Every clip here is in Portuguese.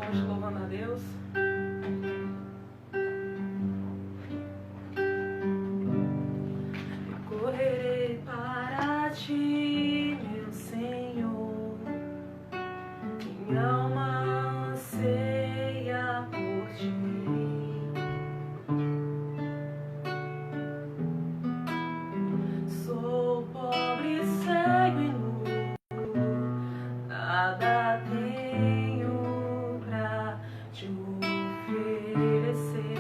hoje louvando a Deus. Eu correrei para ti, meu Senhor. Minha alma anseia por ti. Sou pobre, cego e nu, nada tenho pra te oferecer.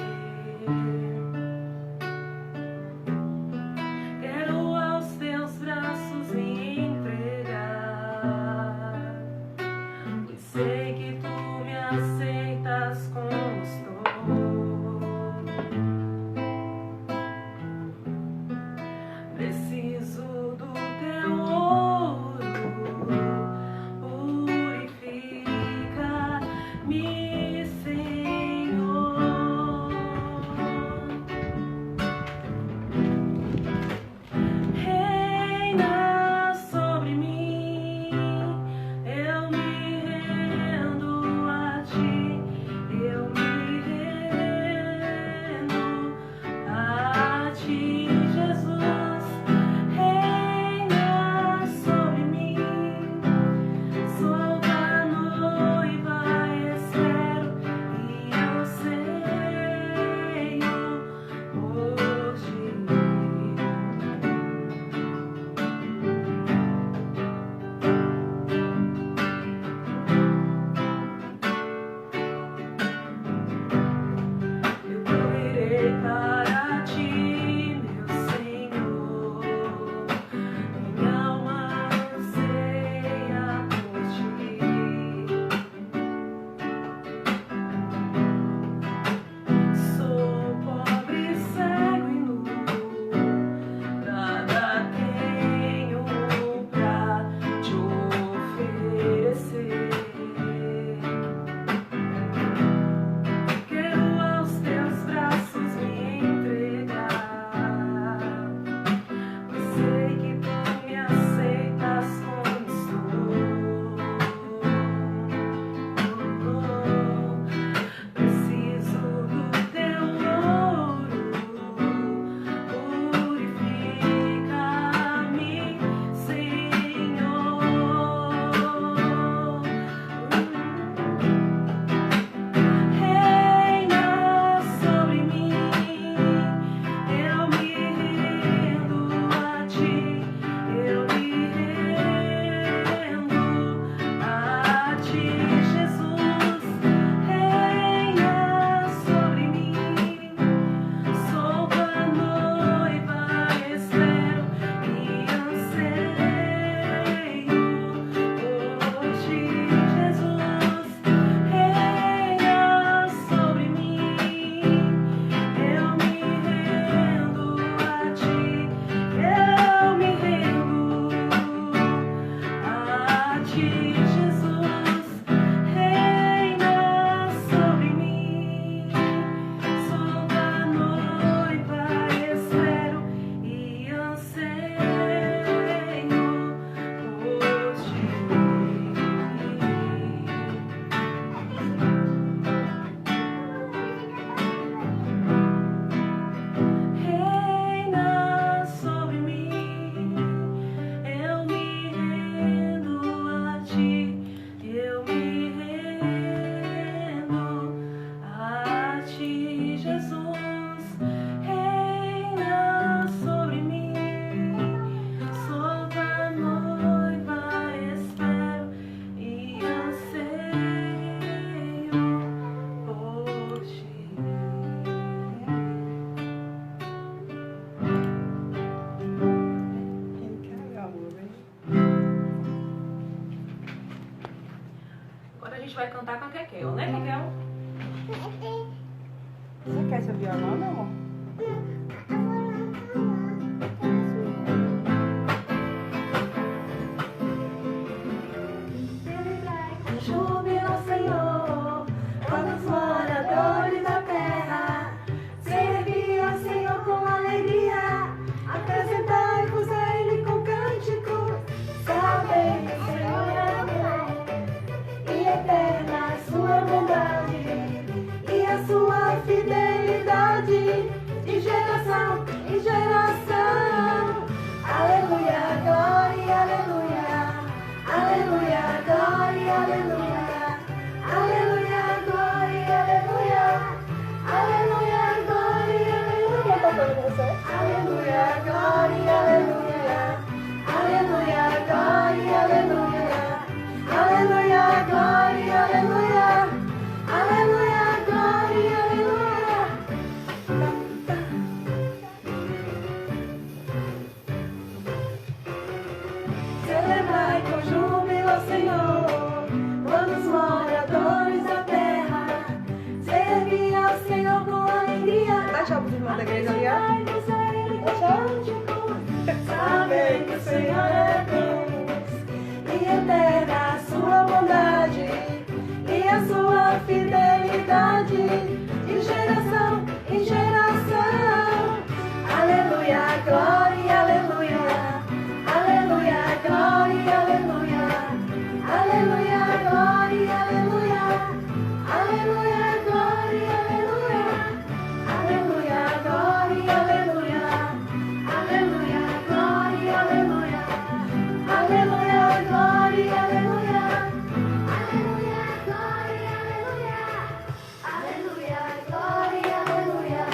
Quero aos teus braços me entregar, pois sei que tu me aceitas como estou. Preciso do teu ouro, purifica-me, Senhor. Reina sobre mim, eu me rendo a ti, eu me rendo a ti, Jesus. Reina sobre mim, sou da noiva, espero e anseio por ti. Eu correrei para ti, meu Senhor. Minha alma anseia por ti. Sou pobre, cego e nu, nada tenho pra te oferecer. Quero aos teus braços me entregar, pois sei que tu me aceitas como estou. Preciso do teu ouro, purifica-me, Senhor. Reina sobre mim, eu me rendo a ti, eu me rendo a ti, Jesus. Reina sobre mim, sou tua noiva, espero e anseio por ti, Jesus. Reina sobre mim, eu me rendo a ti, eu me rendo a ti, Jesus. Reina sobre mim, sou da noiva, espero e anseio por ti. Reina sobre mim, eu me rendo a ti, eu me rendo a ti, Jesus. Reina sobre mim, sou da noiva, espero e anseio por ti. Agora a gente vai cantar com a Kekel, né, Kekel? Você quer seu violão, meu amor? Júbilo, Senhor, quando os moradores da terra servir ao Senhor com alegria, apresentai-vos a Ele com cântico, sabei que o Senhor é bom e eterna a sua bondade. Deus, é? Aleluia, glória, aleluia. Aleluia, glória, aleluia. Aleluia, glória, aleluia. Aleluia, glória, aleluia. Celebrai com júbilo, Senhor, todos os moradores da terra. Servi ao Senhor com alegria. Dá tchau pros irmãos da igreja ali, ó. Sabem que o Senhor é Deus, e eterna a sua bondade, e a sua fidelidade, de geração em geração. Aleluia, glória, aleluia. Aleluia, glória, aleluia. Aleluia, glória, aleluia. Aleluia, glória, aleluia. Aleluia, glória, aleluia. Aleluia, glória, aleluia. Aleluia, glória, aleluia. Aleluia, glória, aleluia.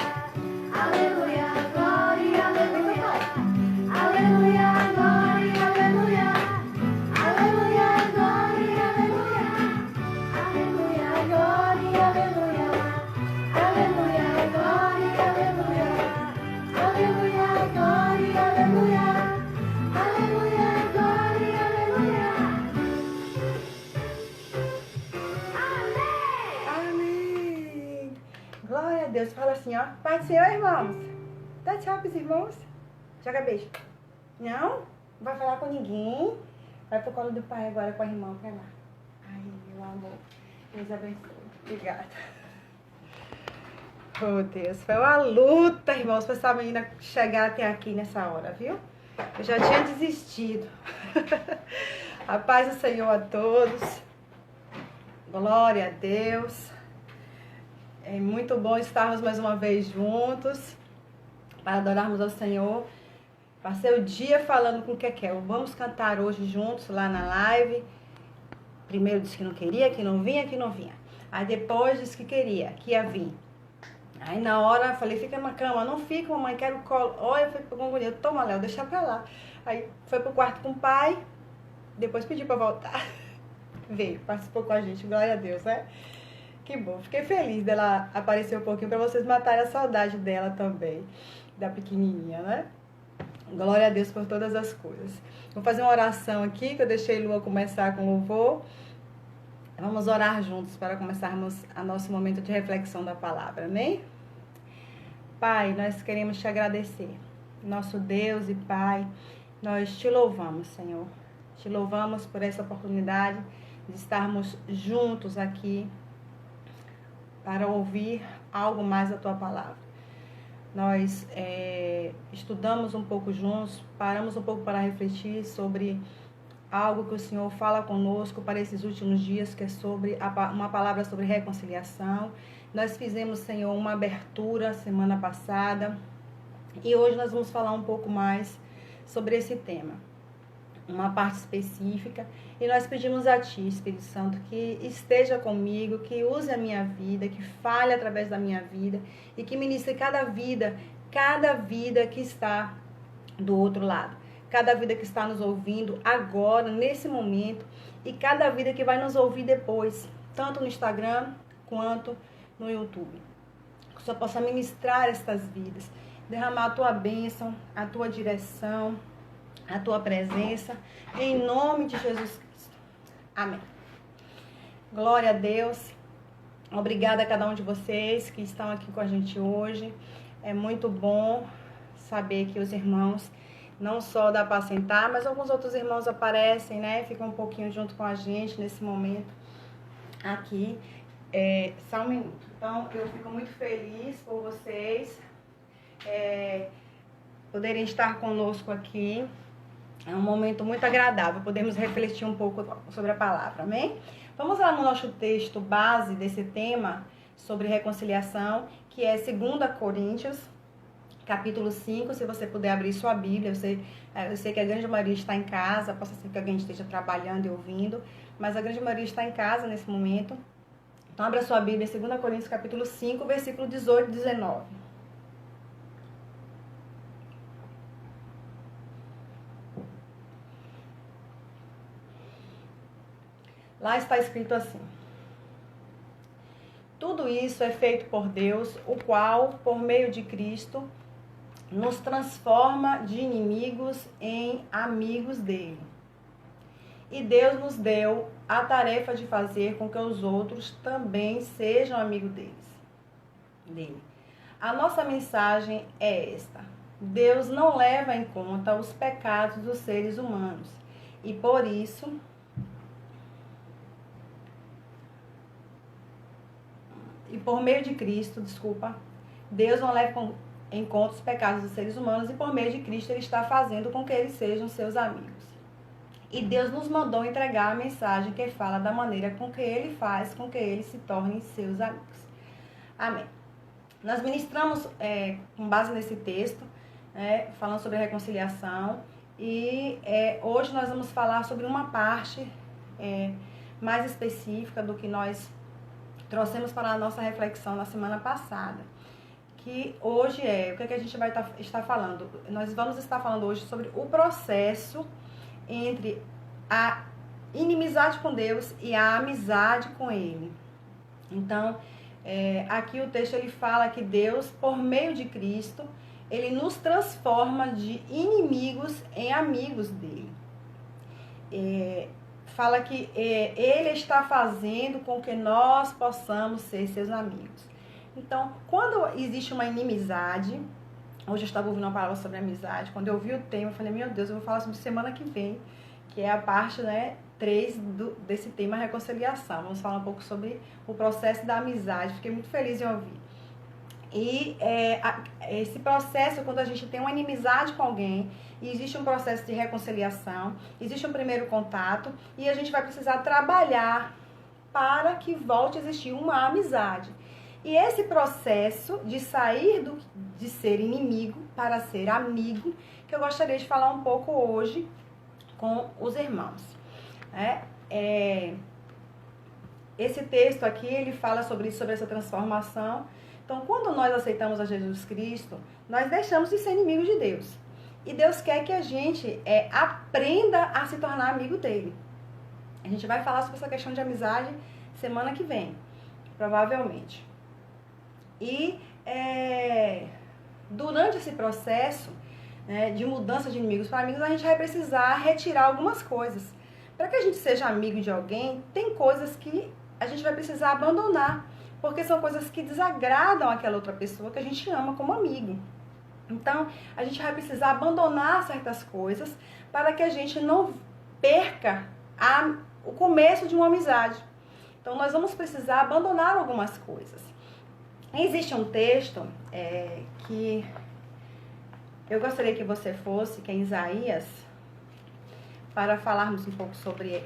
Aleluia, glória, aleluia. Aleluia, glória, aleluia. Aleluia, glória, aleluia. Aleluia, glória, aleluia. Aleluia, glória, aleluia. Aleluia, glória, aleluia. Aleluia, glória, aleluia. Aleluia, glória, aleluia. Amém. Glória a Deus. Fala assim, ó. Pai do Senhor, irmãos. Dá tchau pros irmãos. Joga beijo. Não? Não vai falar com ninguém. Vai pro colo do pai agora com a irmã pra lá. Ai, meu amor. Deus abençoe. Obrigada. Oh, Deus. Foi uma luta, irmãos, pra essa menina chegar até aqui nessa hora, viu? Eu já tinha desistido. A paz do Senhor a todos. Glória a Deus. É muito bom estarmos mais uma vez juntos para adorarmos ao Senhor. Passei o dia falando com o Kekel. Vamos cantar hoje juntos lá na live. Primeiro disse que não queria, que não vinha, que não vinha. Aí depois disse que queria, que ia vir. Aí na hora eu falei, fica na cama. Não fica, mamãe, quero colo. Olha, eu fui com agonia. Toma, Léo, deixa pra lá. Aí foi pro quarto com o pai. Depois pedi pra voltar. Veio, participou com a gente. Glória a Deus, né? Que bom. Fiquei feliz dela aparecer um pouquinho pra vocês matarem a saudade dela também. Da pequenininha, né? Glória a Deus por todas as coisas. Vou fazer uma oração aqui, que eu deixei Lua começar com louvor. Vamos orar juntos para começarmos a nosso momento de reflexão da palavra, amém? Pai, nós queremos te agradecer. Nosso Deus e Pai, nós te louvamos, Senhor. Te louvamos por essa oportunidade de estarmos juntos aqui para ouvir algo mais da tua palavra. Nós estudamos um pouco juntos, paramos um pouco para refletir sobre algo que o Senhor fala conosco para esses últimos dias, que é sobre uma palavra sobre reconciliação. Nós fizemos, Senhor, uma abertura semana passada e hoje nós vamos falar um pouco mais sobre esse tema, uma parte específica, e nós pedimos a Ti, Espírito Santo, que esteja comigo, que use a minha vida, que fale através da minha vida e que ministre cada vida que está do outro lado, cada vida que está nos ouvindo agora, nesse momento, e cada vida que vai nos ouvir depois, tanto no Instagram quanto no YouTube. Que o Senhor possa ministrar estas vidas, derramar a Tua bênção, a Tua direção, a Tua presença, em nome de Jesus Cristo. Amém. Glória a Deus. Obrigada a cada um de vocês que estão aqui com a gente hoje. É muito bom saber que os irmãos, não só da Apacentar, mas alguns outros irmãos aparecem, né? Ficam um pouquinho junto com a gente nesse momento aqui. Só um minuto. Então, eu fico muito feliz por vocês poderem estar conosco aqui. É um momento muito agradável, podemos refletir um pouco sobre a palavra, amém? Vamos lá no nosso texto base desse tema sobre reconciliação, que é 2 Coríntios, capítulo 5, se você puder abrir sua Bíblia. Eu sei que a grande maioria está em casa, possa ser que alguém esteja trabalhando e ouvindo, mas a grande maioria está em casa nesse momento. Então, abra sua Bíblia, 2 Coríntios, capítulo 5, versículo 18 e 19. Lá está escrito assim: tudo isso é feito por Deus, o qual, por meio de Cristo, nos transforma de inimigos em amigos dele. E Deus nos deu a tarefa de fazer com que os outros também sejam amigos dele. A nossa mensagem é esta: Deus não leva em conta os pecados dos seres humanos. E por isso, por meio de Cristo, Deus não leva em conta os pecados dos seres humanos e por meio de Cristo Ele está fazendo com que eles sejam seus amigos. E Deus nos mandou entregar a mensagem que fala da maneira com que Ele faz com que eles se tornem seus amigos. Amém. Nós ministramos com base nesse texto, falando sobre a reconciliação, e hoje nós vamos falar sobre uma parte mais específica do que nós trouxemos para a nossa reflexão na semana passada, que hoje o que a gente vai estar falando? Nós vamos estar falando hoje sobre o processo entre a inimizade com Deus e a amizade com Ele. Então, aqui o texto ele fala que Deus, por meio de Cristo, Ele nos transforma de inimigos em amigos dele. Fala que Ele está fazendo com que nós possamos ser seus amigos. Então, quando existe uma inimizade, hoje eu estava ouvindo uma palavra sobre amizade, quando eu vi o tema, eu falei, meu Deus, eu vou falar sobre semana que vem, que é a parte 3 desse tema reconciliação. Vamos falar um pouco sobre o processo da amizade, fiquei muito feliz em ouvir. E esse processo, quando a gente tem uma inimizade com alguém, e existe um processo de reconciliação, existe um primeiro contato, e a gente vai precisar trabalhar para que volte a existir uma amizade. E esse processo de sair de ser inimigo para ser amigo, que eu gostaria de falar um pouco hoje com os irmãos. Esse texto aqui, ele fala sobre essa transformação. Então, quando nós aceitamos a Jesus Cristo, nós deixamos de ser inimigos de Deus. E Deus quer que a gente aprenda a se tornar amigo dele. A gente vai falar sobre essa questão de amizade semana que vem, provavelmente. E durante esse processo de mudança de inimigos para amigos, a gente vai precisar retirar algumas coisas. Para que a gente seja amigo de alguém, tem coisas que a gente vai precisar abandonar, porque são coisas que desagradam aquela outra pessoa que a gente ama como amigo. Então, a gente vai precisar abandonar certas coisas para que a gente não perca o começo de uma amizade. Então, nós vamos precisar abandonar algumas coisas. Existe um texto que eu gostaria que você fosse, que é Isaías, para falarmos um pouco sobre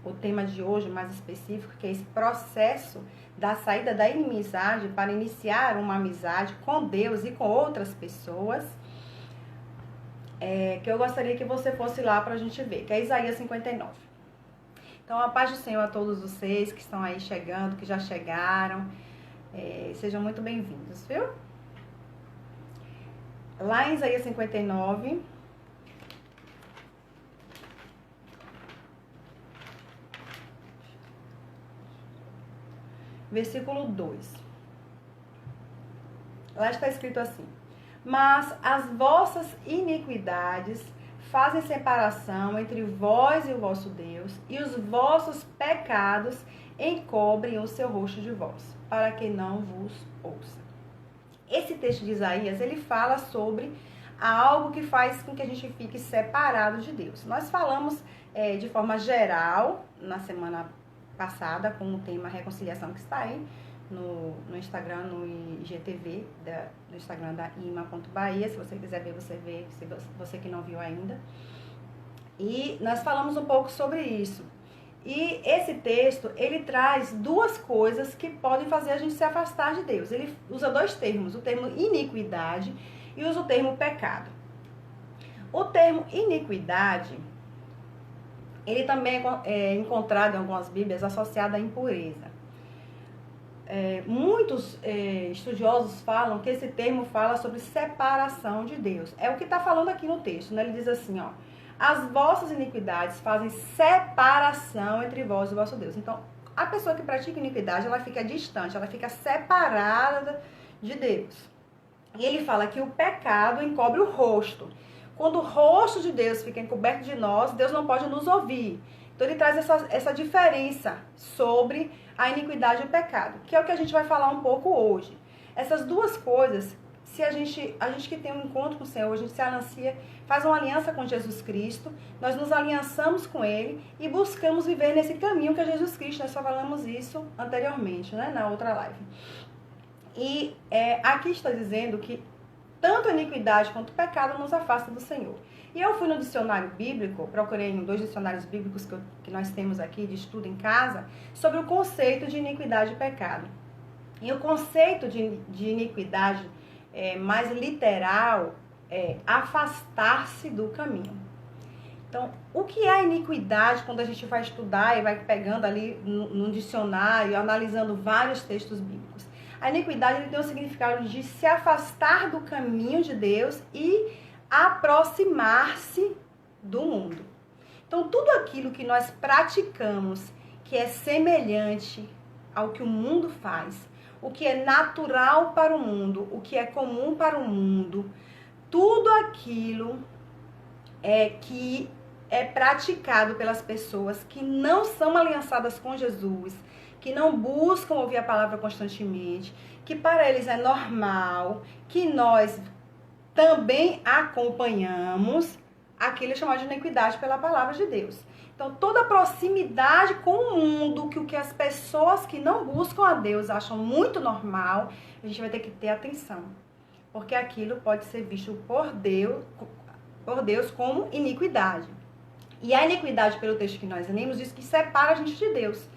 o tema de hoje, mais específico, que é esse processo da saída da inimizade para iniciar uma amizade com Deus e com outras pessoas, que eu gostaria que você fosse lá para a gente ver, que é Isaías 59. Então, a paz do Senhor a todos vocês que estão aí chegando, que já chegaram, sejam muito bem-vindos, viu? Lá em Isaías 59... versículo 2. Lá está escrito assim: mas as vossas iniquidades fazem separação entre vós e o vosso Deus, e os vossos pecados encobrem o seu rosto de vós, para que não vos ouça. Esse texto de Isaías, ele fala sobre algo que faz com que a gente fique separado de Deus. Nós falamos de forma geral na semana passada com o tema reconciliação, que está aí no Instagram, no IGTV, no Instagram da ima.bahia. Se você quiser ver, você vê, se você que não viu ainda. E nós falamos um pouco sobre isso. E esse texto, ele traz duas coisas que podem fazer a gente se afastar de Deus. Ele usa dois termos, o termo iniquidade e usa o termo pecado. O termo iniquidade, ele também é encontrado em algumas bíblias associado à impureza. Muitos estudiosos falam que esse termo fala sobre separação de Deus. É o que está falando aqui no texto, né? Ele diz assim, ó: as vossas iniquidades fazem separação entre vós e o vosso Deus. Então, a pessoa que pratica iniquidade, ela fica distante, ela fica separada de Deus. E ele fala que o pecado encobre o rosto. Quando o rosto de Deus fica encoberto de nós, Deus não pode nos ouvir. Então ele traz essa diferença sobre a iniquidade e o pecado, que é o que a gente vai falar um pouco hoje. Essas duas coisas, se a gente que tem um encontro com o Senhor, a gente se aliança, faz uma aliança com Jesus Cristo, nós nos aliançamos com Ele e buscamos viver nesse caminho que é Jesus Cristo. Nós só falamos isso anteriormente, né, na outra live. E aqui está dizendo que tanto a iniquidade quanto o pecado nos afasta do Senhor. E eu fui no dicionário bíblico, procurei em 2 dicionários bíblicos que nós temos aqui de estudo em casa, sobre o conceito de iniquidade e pecado. E o conceito de iniquidade mais literal é afastar-se do caminho. Então, o que é iniquidade quando a gente vai estudar e vai pegando ali no dicionário, analisando vários textos bíblicos? A iniquidade tem o significado de se afastar do caminho de Deus e aproximar-se do mundo. Então, tudo aquilo que nós praticamos que é semelhante ao que o mundo faz, o que é natural para o mundo, o que é comum para o mundo, tudo aquilo que é praticado pelas pessoas que não são aliançadas com Jesus, que não buscam ouvir a palavra constantemente, que para eles é normal, que nós também acompanhamos, aquilo é chamado de iniquidade pela palavra de Deus. Então, toda proximidade com o mundo, que o que as pessoas que não buscam a Deus acham muito normal, a gente vai ter que ter atenção. Porque aquilo pode ser visto por Deus como iniquidade. E a iniquidade, pelo texto que nós lemos, diz que separa a gente de Deus.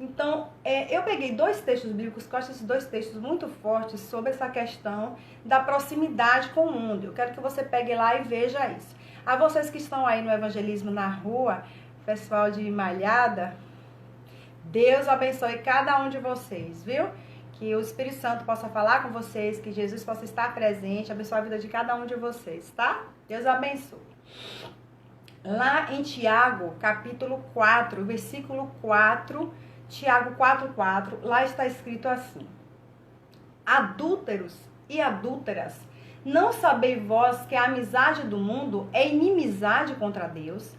Então, eu peguei 2 textos bíblicos, que eu acho esses 2 textos muito fortes sobre essa questão da proximidade com o mundo. Eu quero que você pegue lá e veja isso. A vocês que estão aí no evangelismo na rua, pessoal de Malhada, Deus abençoe cada um de vocês, viu? Que o Espírito Santo possa falar com vocês, que Jesus possa estar presente, abençoe a vida de cada um de vocês, tá? Deus abençoe. Lá em Tiago, capítulo 4, versículo 4, Tiago 4,4, lá está escrito assim: adúlteros e adúlteras, não sabeis vós que a amizade do mundo é inimizade contra Deus?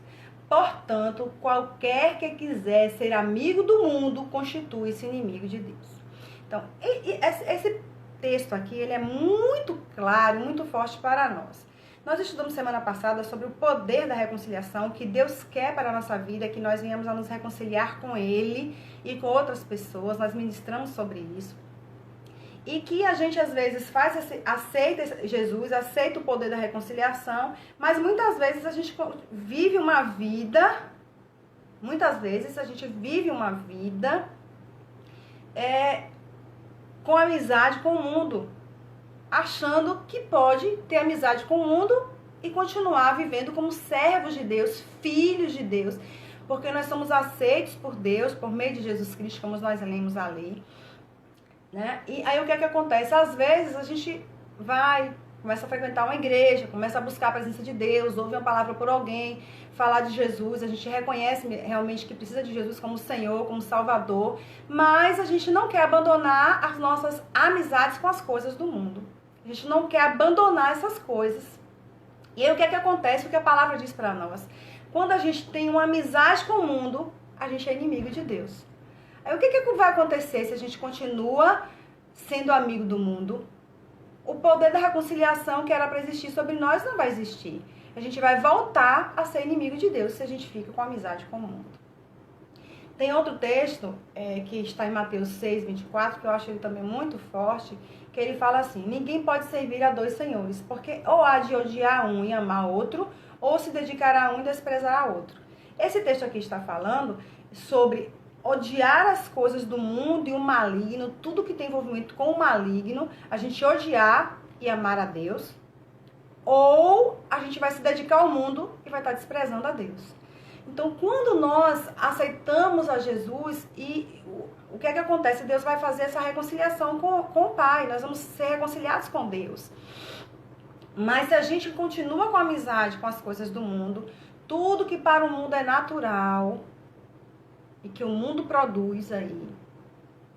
Portanto, qualquer que quiser ser amigo do mundo, constitui-se inimigo de Deus. Então, esse texto aqui, ele é muito claro, muito forte para nós. Nós estudamos semana passada sobre o poder da reconciliação, que Deus quer para a nossa vida, que nós venhamos a nos reconciliar com Ele e com outras pessoas. Nós ministramos sobre isso. E que a gente, às vezes, aceita Jesus, aceita o poder da reconciliação, mas muitas vezes a gente vive uma vida, com amizade com o mundo, achando que pode ter amizade com o mundo e continuar vivendo como servos de Deus, filhos de Deus, porque nós somos aceitos por Deus, por meio de Jesus Cristo, como nós lemos ali, né? E aí o que é que acontece? Às vezes a gente começa a frequentar uma igreja, começa a buscar a presença de Deus, ouve uma palavra por alguém, falar de Jesus, a gente reconhece realmente que precisa de Jesus como Senhor, como Salvador, mas a gente não quer abandonar as nossas amizades com as coisas do mundo. A gente não quer abandonar essas coisas. E aí o que é que acontece? O que a palavra diz para nós? Quando a gente tem uma amizade com o mundo, a gente é inimigo de Deus. Aí o que é que vai acontecer se a gente continua sendo amigo do mundo? O poder da reconciliação que era para existir sobre nós não vai existir. A gente vai voltar a ser inimigo de Deus se a gente fica com amizade com o mundo. Tem outro texto que está em Mateus 6, 24, que eu acho ele também muito forte, que ele fala assim: ninguém pode servir a 2 senhores, porque ou há de odiar um e amar outro, ou se dedicar a um e desprezar a outro. Esse texto aqui está falando sobre odiar as coisas do mundo e o maligno, tudo que tem envolvimento com o maligno, a gente odiar e amar a Deus, ou a gente vai se dedicar ao mundo e vai estar desprezando a Deus. Então, quando nós aceitamos a Jesus, e o que é que acontece? Deus vai fazer essa reconciliação com o Pai, nós vamos ser reconciliados com Deus. Mas se a gente continua com amizade com as coisas do mundo, tudo que para o mundo é natural e que o mundo produz aí,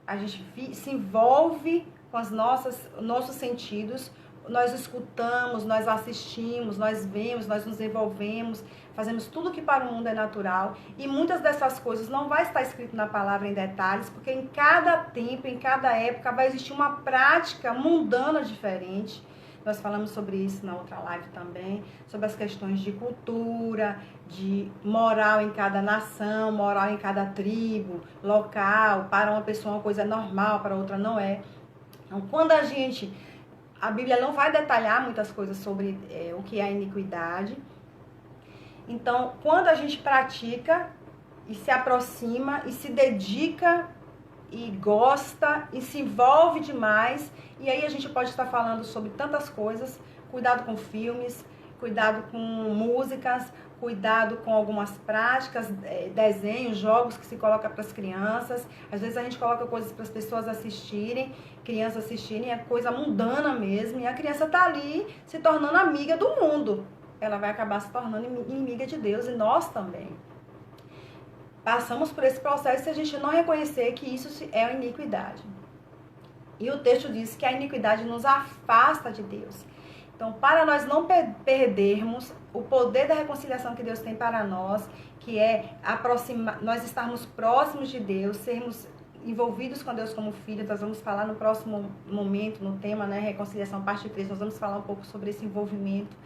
a gente se envolve com os nossos sentidos, nós escutamos, nós assistimos, nós vemos, nós nos envolvemos, fazemos tudo que para o mundo é natural, e muitas dessas coisas não vai estar escrito na palavra em detalhes, porque em cada tempo, em cada época vai existir uma prática mundana diferente. Nós falamos sobre isso na outra live também, sobre as questões de cultura, de moral em cada nação, moral em cada tribo, local. Para uma pessoa uma coisa é normal, para outra não é. Então, quando a Bíblia não vai detalhar muitas coisas sobre o que é a iniquidade. Então, quando a gente pratica e se aproxima e se dedica e gosta e se envolve demais, e aí a gente pode estar falando sobre tantas coisas, cuidado com filmes, cuidado com músicas, cuidado com algumas práticas, desenhos, jogos que se coloca para as crianças. Às vezes a gente coloca coisas para as pessoas assistirem, crianças assistirem, é coisa mundana mesmo, e a criança está ali se tornando amiga do mundo. Ela vai acabar se tornando inimiga de Deus, e nós também. Passamos por esse processo se a gente não reconhecer que isso é a iniquidade. E o texto diz que a iniquidade nos afasta de Deus. Então, para nós não perdermos o poder da reconciliação que Deus tem para nós, que é nós estarmos próximos de Deus, sermos envolvidos com Deus como filhos, nós vamos falar no próximo momento, no tema, né, reconciliação parte 3, nós vamos falar um pouco sobre esse envolvimento,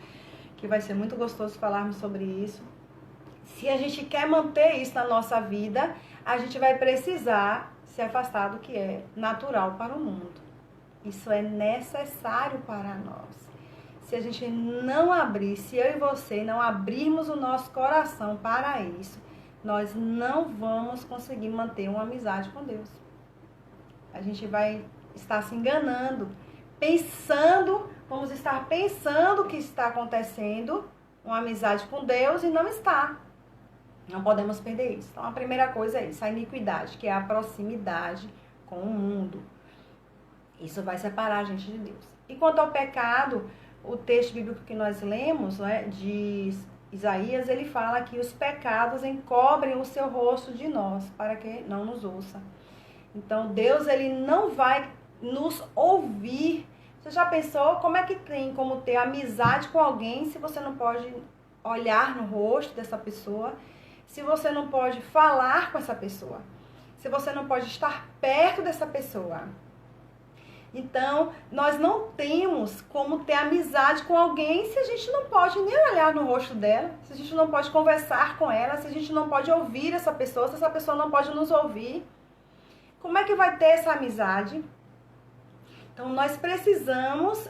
que vai ser muito gostoso falarmos sobre isso. Se a gente quer manter isso na nossa vida, a gente vai precisar se afastar do que é natural para o mundo. Isso é necessário para nós. Se a gente não abrir, se eu e você não abrirmos o nosso coração para isso, nós não vamos conseguir manter uma amizade com Deus. A gente vai estar se enganando, vamos estar pensando que está acontecendo uma amizade com Deus e não está. Não podemos perder isso. Então, a primeira coisa é isso, a iniquidade, que é a proximidade com o mundo. Isso vai separar a gente de Deus. E quanto ao pecado, o texto bíblico que nós lemos, né, de Isaías, ele fala que os pecados encobrem o seu rosto de nós, para que não nos ouça. Então, Deus, ele não vai nos ouvir. Você já pensou como é que tem como ter amizade com alguém se você não pode olhar no rosto dessa pessoa? Se você não pode falar com essa pessoa, se você não pode estar perto dessa pessoa. Então, nós não temos como ter amizade com alguém se a gente não pode nem olhar no rosto dela, se a gente não pode conversar com ela, se a gente não pode ouvir essa pessoa, se essa pessoa não pode nos ouvir. Como é que vai ter essa amizade? Então, nós precisamos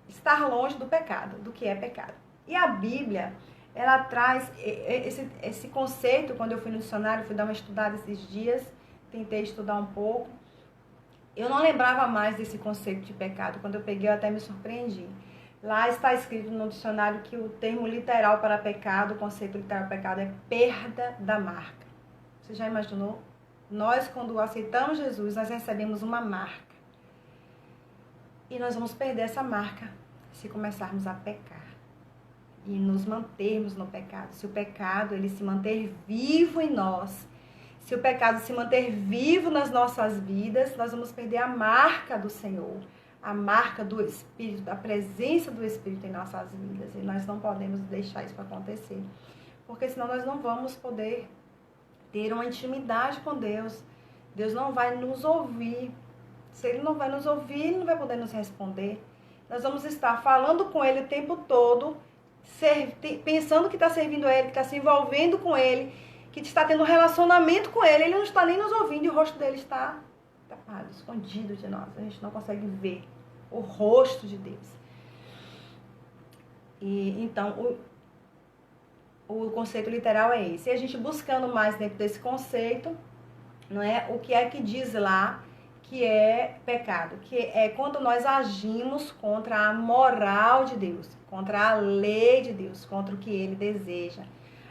estar longe do pecado, do que é pecado. E a Bíblia, ela traz esse conceito. Quando eu fui no dicionário, fui dar uma estudada esses dias, tentei estudar um pouco. Eu não lembrava mais desse conceito de pecado. Quando eu peguei, eu até me surpreendi. Lá está escrito no dicionário que o termo literal para pecado, o conceito literal para pecado é perda da marca. Você já imaginou? Nós, quando aceitamos Jesus, nós recebemos uma marca. E nós vamos perder essa marca se começarmos a pecar e nos mantermos no pecado. Se o pecado ele se manter vivo em nós, se o pecado se manter vivo nas nossas vidas, nós vamos perder a marca do Senhor, a marca do Espírito, a presença do Espírito em nossas vidas. E nós não podemos deixar isso acontecer, porque senão nós não vamos poder ter uma intimidade com Deus. Deus não vai nos ouvir. Se Ele não vai nos ouvir, Ele não vai poder nos responder. Nós vamos estar falando com Ele o tempo todo, pensando que está servindo a Ele, que está se envolvendo com Ele, que está tendo um relacionamento com Ele. Ele não está nem nos ouvindo e o rosto dele está tapado, escondido de nós. A gente não consegue ver o rosto de Deus. E então, o conceito literal é esse. E a gente buscando mais dentro desse conceito, não é? O que é que diz lá que é pecado? Que é quando nós agimos contra a moral de Deus, contra a lei de Deus, contra o que Ele deseja,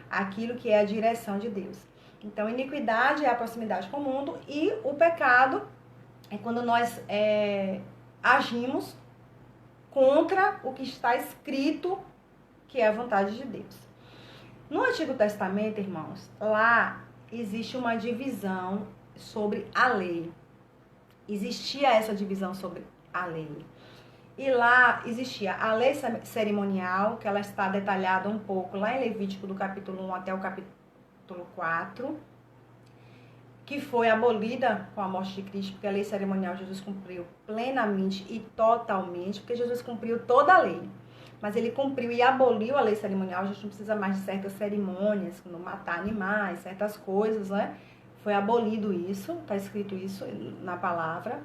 aquilo que é a direção de Deus. Então, iniquidade é a proximidade com o mundo, e o pecado é quando nós agimos contra o que está escrito que é a vontade de Deus. No Antigo Testamento, irmãos, lá existe uma divisão sobre a lei. Existia essa divisão sobre a lei. E lá existia a lei cerimonial, que ela está detalhada um pouco lá em Levítico, do capítulo 1 até o capítulo 4, que foi abolida com a morte de Cristo, porque a lei cerimonial Jesus cumpriu plenamente e totalmente, porque Jesus cumpriu toda a lei. Mas ele cumpriu e aboliu a lei cerimonial, a gente não precisa mais de certas cerimônias, não matar animais, certas coisas, né? Foi abolido isso, está escrito isso na palavra.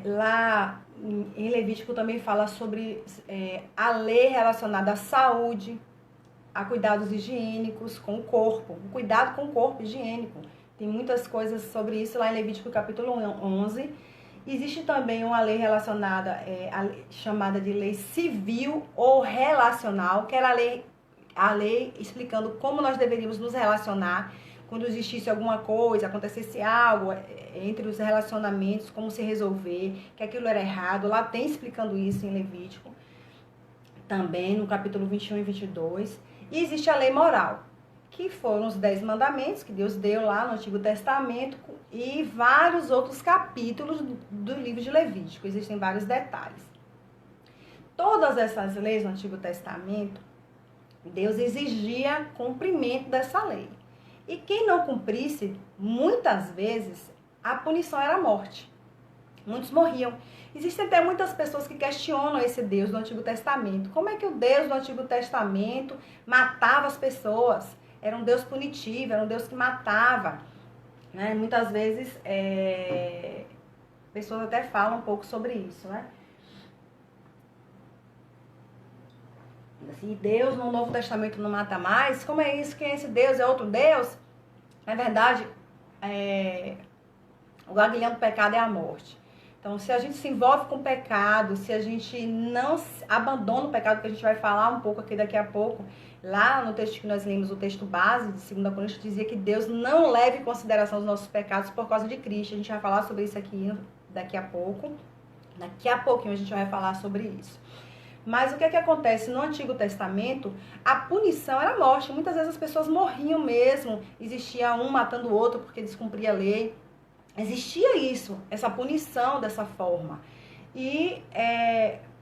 Lá em Levítico também fala sobre a lei relacionada à saúde, a cuidados higiênicos com o corpo, o cuidado com o corpo higiênico. Tem muitas coisas sobre isso lá em Levítico capítulo 11. Existe também uma lei relacionada, chamada de lei civil ou relacional, que era a lei explicando como nós deveríamos nos relacionar quando existisse alguma coisa, acontecesse algo entre os relacionamentos, como se resolver, que aquilo era errado. Lá tem explicando isso em Levítico, também no capítulo 21 e 22. E existe a lei moral, que foram os 10 mandamentos que Deus deu lá no Antigo Testamento e vários outros capítulos do livro de Levítico. Existem vários detalhes. Todas essas leis no Antigo Testamento, Deus exigia cumprimento dessa lei. E quem não cumprisse, muitas vezes, a punição era a morte. Muitos morriam. Existem até muitas pessoas que questionam esse Deus do Antigo Testamento. Como é que o Deus do Antigo Testamento matava as pessoas? Era um Deus punitivo, era um Deus que matava. Né? Muitas vezes, pessoas até falam um pouco sobre isso, né? Assim, Deus no Novo Testamento não mata mais? Como é isso? Quem é esse Deus? É outro Deus? Na verdade, o aguilhão do pecado é a morte. Então, se a gente se envolve com o pecado, se a gente não abandona o pecado, que a gente vai falar um pouco aqui daqui a pouco, lá no texto que nós lemos, o texto base de 2 Coríntios, dizia que Deus não leva em consideração os nossos pecados por causa de Cristo. A gente vai falar sobre isso aqui daqui a pouco. Daqui a pouquinho a gente vai falar sobre isso. Mas o que acontece no Antigo Testamento? A punição era a morte. Muitas vezes as pessoas morriam mesmo. Existia um matando o outro porque descumpria a lei. Existia isso, essa punição dessa forma. E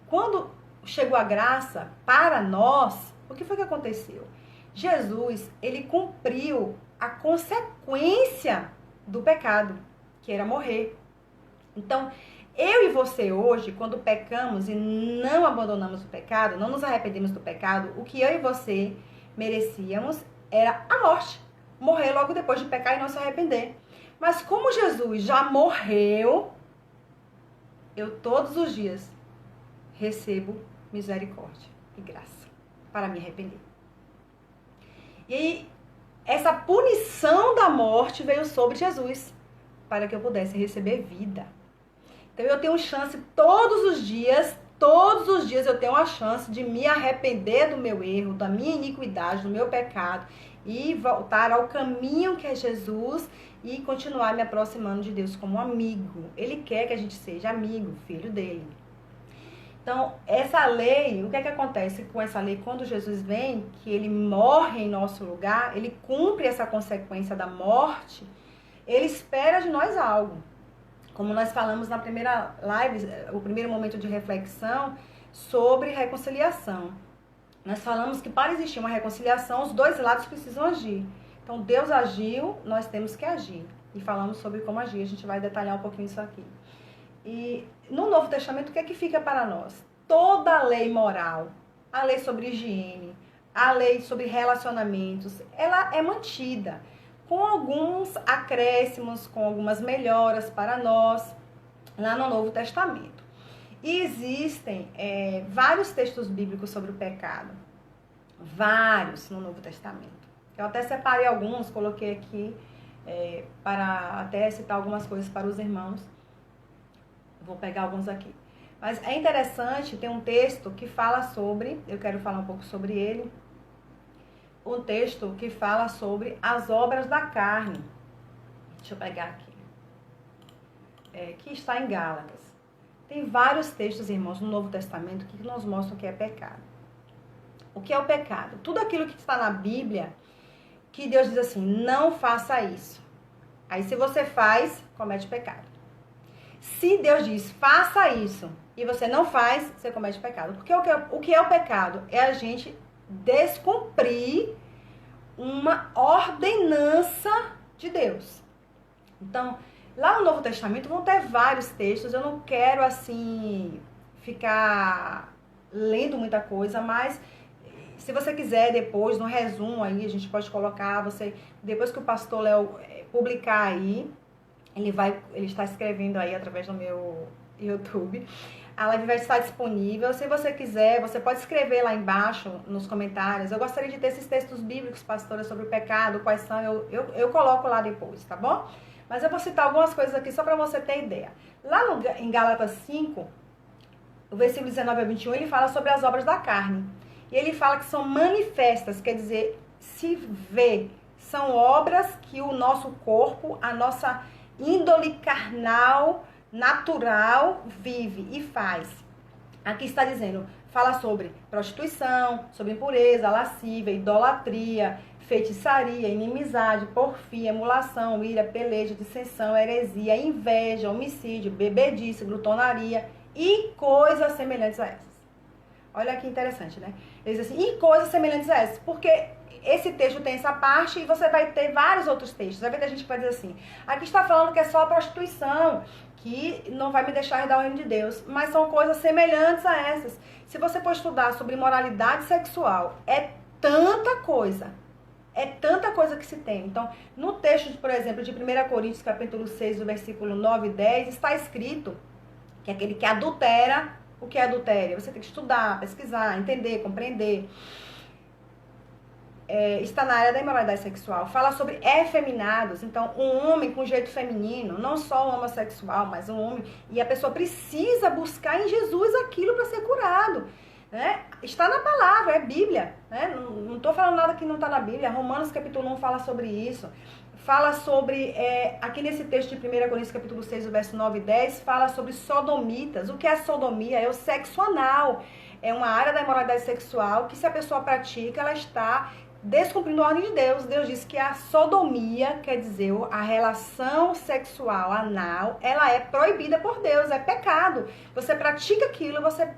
quando chegou a graça para nós, o que foi que aconteceu? Jesus, ele cumpriu a consequência do pecado, que era morrer. Então, eu e você hoje, quando pecamos e não abandonamos o pecado, não nos arrependemos do pecado, o que eu e você merecíamos era a morte. Morrer logo depois de pecar e não se arrepender. Mas como Jesus já morreu, eu todos os dias recebo misericórdia e graça para me arrepender. E essa punição da morte veio sobre Jesus para que eu pudesse receber vida. Então eu tenho chance todos os dias eu tenho a chance de me arrepender do meu erro, da minha iniquidade, do meu pecado e voltar ao caminho que é Jesus e continuar me aproximando de Deus como amigo. Ele quer que a gente seja amigo, filho dele. Então, essa lei, o que acontece com essa lei? Quando Jesus vem, que ele morre em nosso lugar, ele cumpre essa consequência da morte, ele espera de nós algo. Como nós falamos na primeira live, o primeiro momento de reflexão, sobre reconciliação. Nós falamos que para existir uma reconciliação, os dois lados precisam agir. Então, Deus agiu, nós temos que agir. E falamos sobre como agir, a gente vai detalhar um pouquinho isso aqui. E no Novo Testamento, o que é que fica para nós? Toda a lei moral, a lei sobre higiene, a lei sobre relacionamentos, ela é mantida, com alguns acréscimos, com algumas melhoras para nós, lá no Novo Testamento. E existem vários textos bíblicos sobre o pecado, vários no Novo Testamento. Eu até separei alguns, coloquei aqui para até citar algumas coisas para os irmãos. Vou pegar alguns aqui. Mas é interessante, tem um texto que fala sobre, eu quero falar um pouco sobre ele, um texto que fala sobre as obras da carne. Deixa eu pegar aqui. Que está em Gálatas. Tem vários textos, irmãos, no Novo Testamento que nos mostram que é pecado. O que é o pecado? Tudo aquilo que está na Bíblia, que Deus diz assim, não faça isso. Aí se você faz, comete pecado. Se Deus diz, faça isso, e você não faz, você comete pecado. Porque o que é o pecado? É a gente descumprir uma ordenança de Deus. Então, lá no Novo Testamento vão ter vários textos, eu não quero, assim, ficar lendo muita coisa, mas se você quiser depois, no resumo aí, a gente pode colocar, depois que o pastor Léo publicar aí, ele está escrevendo aí através do meu YouTube, a live vai estar disponível. Se você quiser, você pode escrever lá embaixo nos comentários. Eu gostaria de ter esses textos bíblicos, pastora, sobre o pecado, quais são, eu coloco lá depois, tá bom? Mas eu vou citar algumas coisas aqui só para você ter ideia. Lá em Gálatas 5, o versículo 19 a 21, ele fala sobre as obras da carne. E ele fala que são manifestas, quer dizer, se vê, são obras que o nosso corpo, a nossa índole carnal, natural, vive e faz. Aqui está dizendo, fala sobre prostituição, sobre impureza, lascívia, idolatria, feitiçaria, inimizade, porfia, emulação, ira, peleja, dissensão, heresia, inveja, homicídio, bebedice, glutonaria e coisas semelhantes a essas. Olha que interessante, né? Ele diz assim, e coisas semelhantes a essas, porque esse texto tem essa parte e você vai ter vários outros textos. Vai ver que a gente vai dizer assim, aqui está falando que é só a prostituição, que não vai me deixar herdar o reino de Deus, mas são coisas semelhantes a essas. Se você for estudar sobre moralidade sexual, é tanta coisa que se tem. Então, no texto, por exemplo, de 1 Coríntios, capítulo 6, do versículo 9 e 10, está escrito que aquele que adultera, o que é adultério? Você tem que estudar, pesquisar, entender, compreender. Está na área da imoralidade sexual. Fala sobre efeminados. Então, um homem com jeito feminino, não só o homossexual, mas um homem. E a pessoa precisa buscar em Jesus aquilo para ser curado. Né? Está na palavra, é Bíblia. Né? Não estou falando nada que não está na Bíblia. Romanos capítulo 1 fala sobre isso. Fala sobre, aqui nesse texto de 1 Coríntios capítulo 6, verso 9 e 10, fala sobre sodomitas. O que é sodomia? É o sexo anal. É uma área da imoralidade sexual que, se a pessoa pratica, ela está descumprindo a ordem de Deus. Deus diz que a sodomia, quer dizer, a relação sexual anal, ela é proibida por Deus, é pecado. Você pratica aquilo, você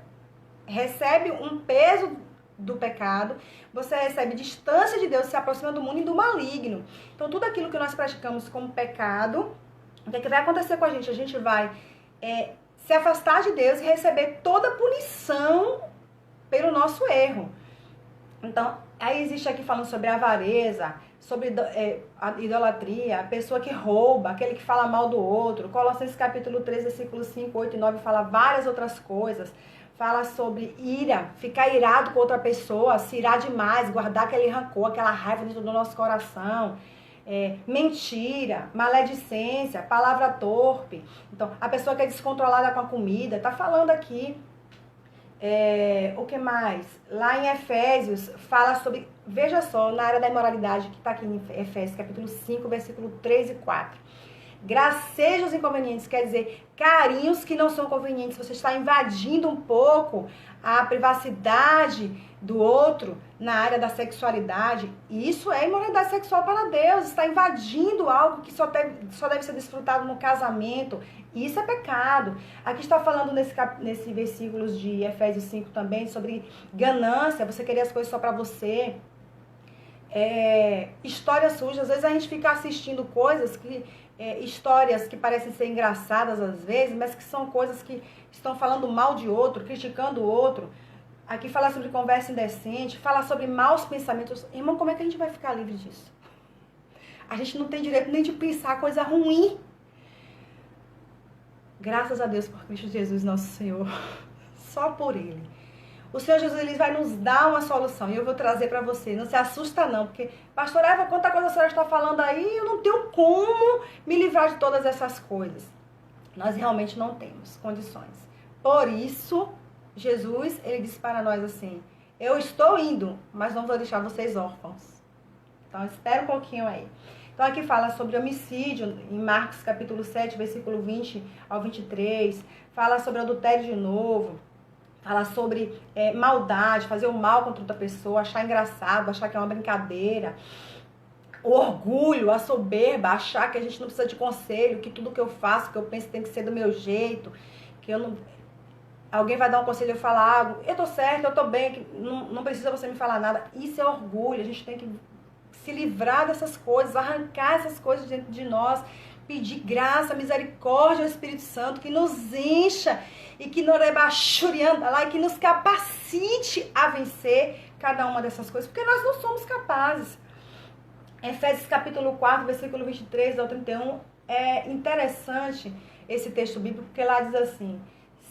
recebe um peso do pecado, você recebe distância de Deus, se aproxima do mundo e do maligno. Então, tudo aquilo que nós praticamos como pecado, o que é que vai acontecer com a gente? A gente vai se afastar de Deus e receber toda a punição pelo nosso erro. Então, aí existe aqui falando sobre a avareza, sobre a idolatria, a pessoa que rouba, aquele que fala mal do outro. Colossenses capítulo 3, versículos 5, 8 e 9 fala várias outras coisas. Fala sobre ira, ficar irado com outra pessoa, se irar demais, guardar aquele rancor, aquela raiva dentro do nosso coração. Mentira, maledicência, palavra torpe. Então, a pessoa que é descontrolada com a comida, está falando aqui. O que mais? Lá em Efésios, fala sobre, veja só, na área da imoralidade, que está aqui em Efésios, capítulo 5, versículo 3 e 4. Gracejos inconvenientes, quer dizer, carinhos que não são convenientes. Você está invadindo um pouco a privacidade do outro na área da sexualidade. E isso é imoralidade sexual para Deus. Está invadindo algo que só deve ser desfrutado no casamento. Isso é pecado. Aqui está falando nesse versículos de Efésios 5 também sobre ganância, você querer as coisas só para você. Histórias sujas. Às vezes a gente fica assistindo coisas histórias que parecem ser engraçadas às vezes, mas que são coisas que estão falando mal de outro, criticando o outro. Aqui fala sobre conversa indecente, fala sobre maus pensamentos. Irmão, como é que a gente vai ficar livre disso? A gente não tem direito nem de pensar coisa ruim. Graças a Deus por Cristo Jesus, nosso Senhor. Só por Ele. O Senhor Jesus, Ele vai nos dar uma solução. E eu vou trazer para você. Não se assusta não. Porque, pastor Eva, quanta coisa a senhora está falando aí, eu não tenho como me livrar de todas essas coisas. Nós realmente não temos condições. Por isso, Jesus, Ele disse para nós assim, eu estou indo, mas não vou deixar vocês órfãos. Então, espera um pouquinho aí. Então, aqui fala sobre homicídio, em Marcos capítulo 7, versículo 20 ao 23. Fala sobre adultério de novo. fala sobre maldade, fazer o mal contra outra pessoa, achar engraçado, achar que é uma brincadeira. O orgulho, a soberba, achar que a gente não precisa de conselho, que tudo que eu faço, que eu penso tem que ser do meu jeito, que eu não... Alguém vai dar um conselho e eu falar, eu tô certo, eu tô bem, que não precisa você me falar nada. Isso é orgulho, a gente tem que se livrar dessas coisas, arrancar essas coisas dentro de nós, pedir graça, misericórdia ao Espírito Santo, que nos encha e que nos rebachurianda lá e que nos capacite a vencer cada uma dessas coisas, porque nós não somos capazes. Efésios capítulo 4, versículo 23 ao 31, é interessante esse texto bíblico, porque lá diz assim: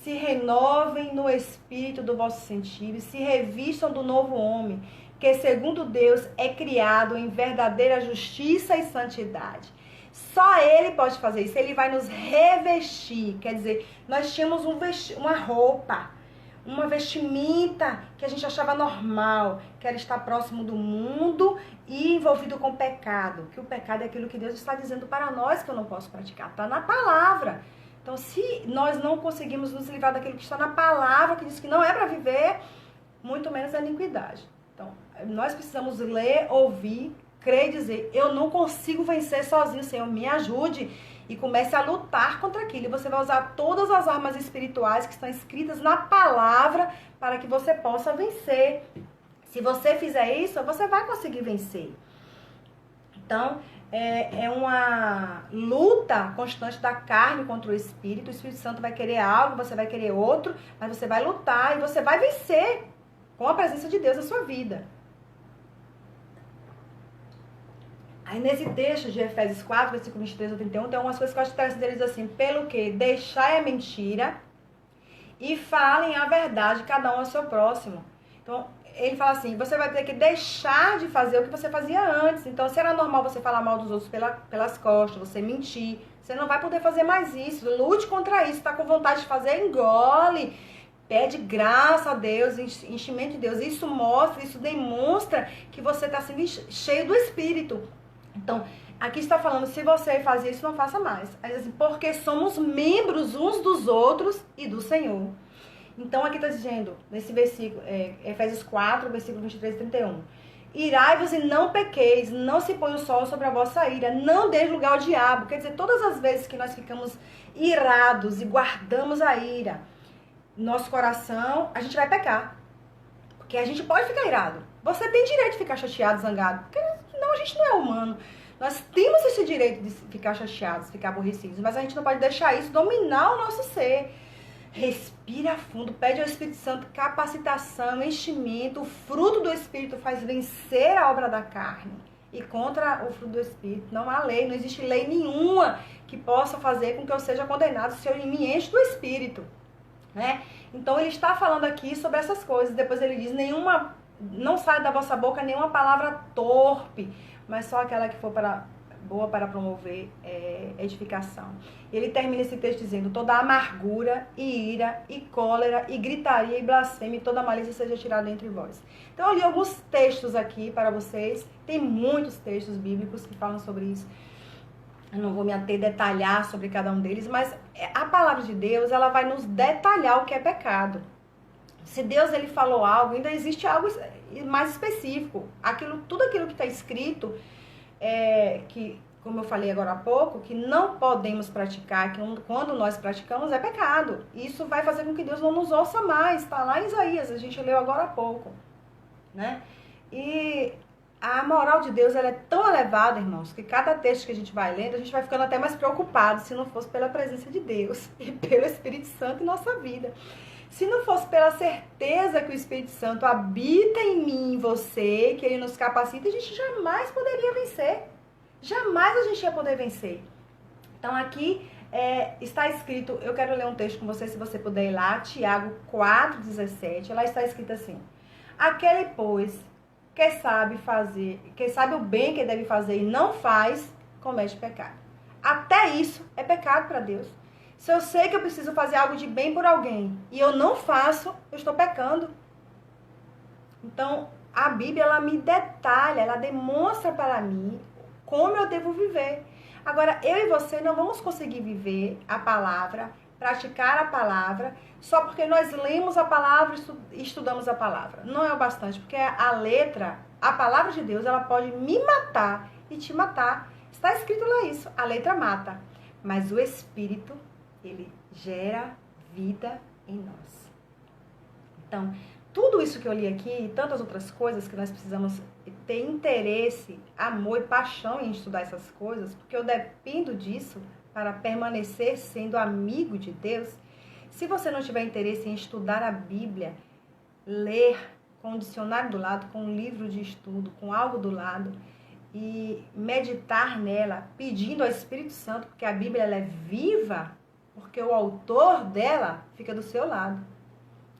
se renovem no espírito do vosso sentido, se revistam do novo homem, que segundo Deus é criado em verdadeira justiça e santidade. Só Ele pode fazer isso, Ele vai nos revestir, quer dizer, nós tínhamos uma roupa, uma vestimenta que a gente achava normal, que era estar próximo do mundo e envolvido com o pecado, que o pecado é aquilo que Deus está dizendo para nós que eu não posso praticar, está na palavra. Então, se nós não conseguimos nos livrar daquilo que está na palavra, que diz que não é para viver, muito menos a iniquidade. Então, nós precisamos ler, ouvir, crer e dizer, eu não consigo vencer sozinho, Senhor, me ajude. E comece a lutar contra aquilo. E você vai usar todas as armas espirituais que estão escritas na palavra para que você possa vencer. Se você fizer isso, você vai conseguir vencer. Então, é uma luta constante da carne contra o Espírito. O Espírito Santo vai querer algo, você vai querer outro, mas você vai lutar e você vai vencer com a presença de Deus na sua vida. Aí nesse texto de Efésios 4, versículo 23 ao 31, tem algumas coisas que eu acho interessante. Ele diz assim: pelo que deixai a mentira e falem a verdade, cada um ao seu próximo. Então, ele fala assim, você vai ter que deixar de fazer o que você fazia antes. Então, se era normal você falar mal dos outros pelas costas, você mentir, você não vai poder fazer mais isso. Lute contra isso, está com vontade de fazer, engole. Pede graça a Deus, enchimento de Deus. Isso mostra, isso demonstra que você está sendo cheio do Espírito. Então, aqui está falando, se você fazia isso, não faça mais. Aí, assim, porque somos membros uns dos outros e do Senhor. Então, aqui está dizendo, nesse versículo, Efésios 4, versículo 23 e 31. Irai-vos e não pequeis, não se põe o sol sobre a vossa ira, não dê lugar ao diabo. Quer dizer, todas as vezes que nós ficamos irados e guardamos a ira no nosso coração, a gente vai pecar. Porque a gente pode ficar irado. Você tem direito de ficar chateado, zangado, porque não, a gente não é humano. Nós temos esse direito de ficar chateados, ficar aborrecidos, mas a gente não pode deixar isso dominar o nosso ser. Respira fundo, pede ao Espírito Santo capacitação, enchimento. O fruto do Espírito faz vencer a obra da carne. E contra o fruto do Espírito não há lei, não existe lei nenhuma que possa fazer com que eu seja condenado se eu me encho do Espírito, né? Então ele está falando aqui sobre essas coisas. Depois ele diz, não sai da vossa boca nenhuma palavra torpe, mas só aquela que for boa para promover edificação. Ele termina esse texto dizendo, toda amargura e ira e cólera e gritaria e blasfêmia e toda malícia seja tirada entre vós. Então eu li alguns textos aqui para vocês, tem muitos textos bíblicos que falam sobre isso. Eu não vou me ater a detalhar sobre cada um deles, mas a palavra de Deus, ela vai nos detalhar o que é pecado. Se Deus ele falou algo, ainda existe algo mais específico. Tudo aquilo que está escrito, que, como eu falei agora há pouco, que não podemos praticar, que quando nós praticamos é pecado. Isso vai fazer com que Deus não nos ouça mais. Está lá em Isaías, a gente leu agora há pouco, né? E a moral de Deus ela é tão elevada, irmãos, que cada texto que a gente vai lendo, a gente vai ficando até mais preocupado, se não fosse pela presença de Deus e pelo Espírito Santo em nossa vida. Se não fosse pela certeza que o Espírito Santo habita em mim, em você, que ele nos capacita, a gente jamais poderia vencer. Jamais a gente ia poder vencer. Então aqui está escrito, eu quero ler um texto com você, se você puder ir lá, Tiago 4,17. Lá está escrito assim, aquele, pois, que sabe o bem que deve fazer e não faz, comete pecado. Até isso é pecado para Deus. Se eu sei que eu preciso fazer algo de bem por alguém e eu não faço, eu estou pecando. Então, a Bíblia, ela me detalha, ela demonstra para mim como eu devo viver. Agora, eu e você não vamos conseguir viver a palavra praticar a palavra só porque nós lemos a palavra e estudamos a palavra. Não é o bastante, porque a letra, a palavra de Deus, ela pode me matar e te matar. Está escrito lá isso, a letra mata, mas o Espírito, ele gera vida em nós. Então, tudo isso que eu li aqui e tantas outras coisas que nós precisamos ter interesse, amor e paixão em estudar essas coisas, porque eu dependo disso para permanecer sendo amigo de Deus. Se você não tiver interesse em estudar a Bíblia, ler com um dicionário do lado, com um livro de estudo, com algo do lado, e meditar nela, pedindo ao Espírito Santo, porque a Bíblia ela é viva, porque o autor dela fica do seu lado.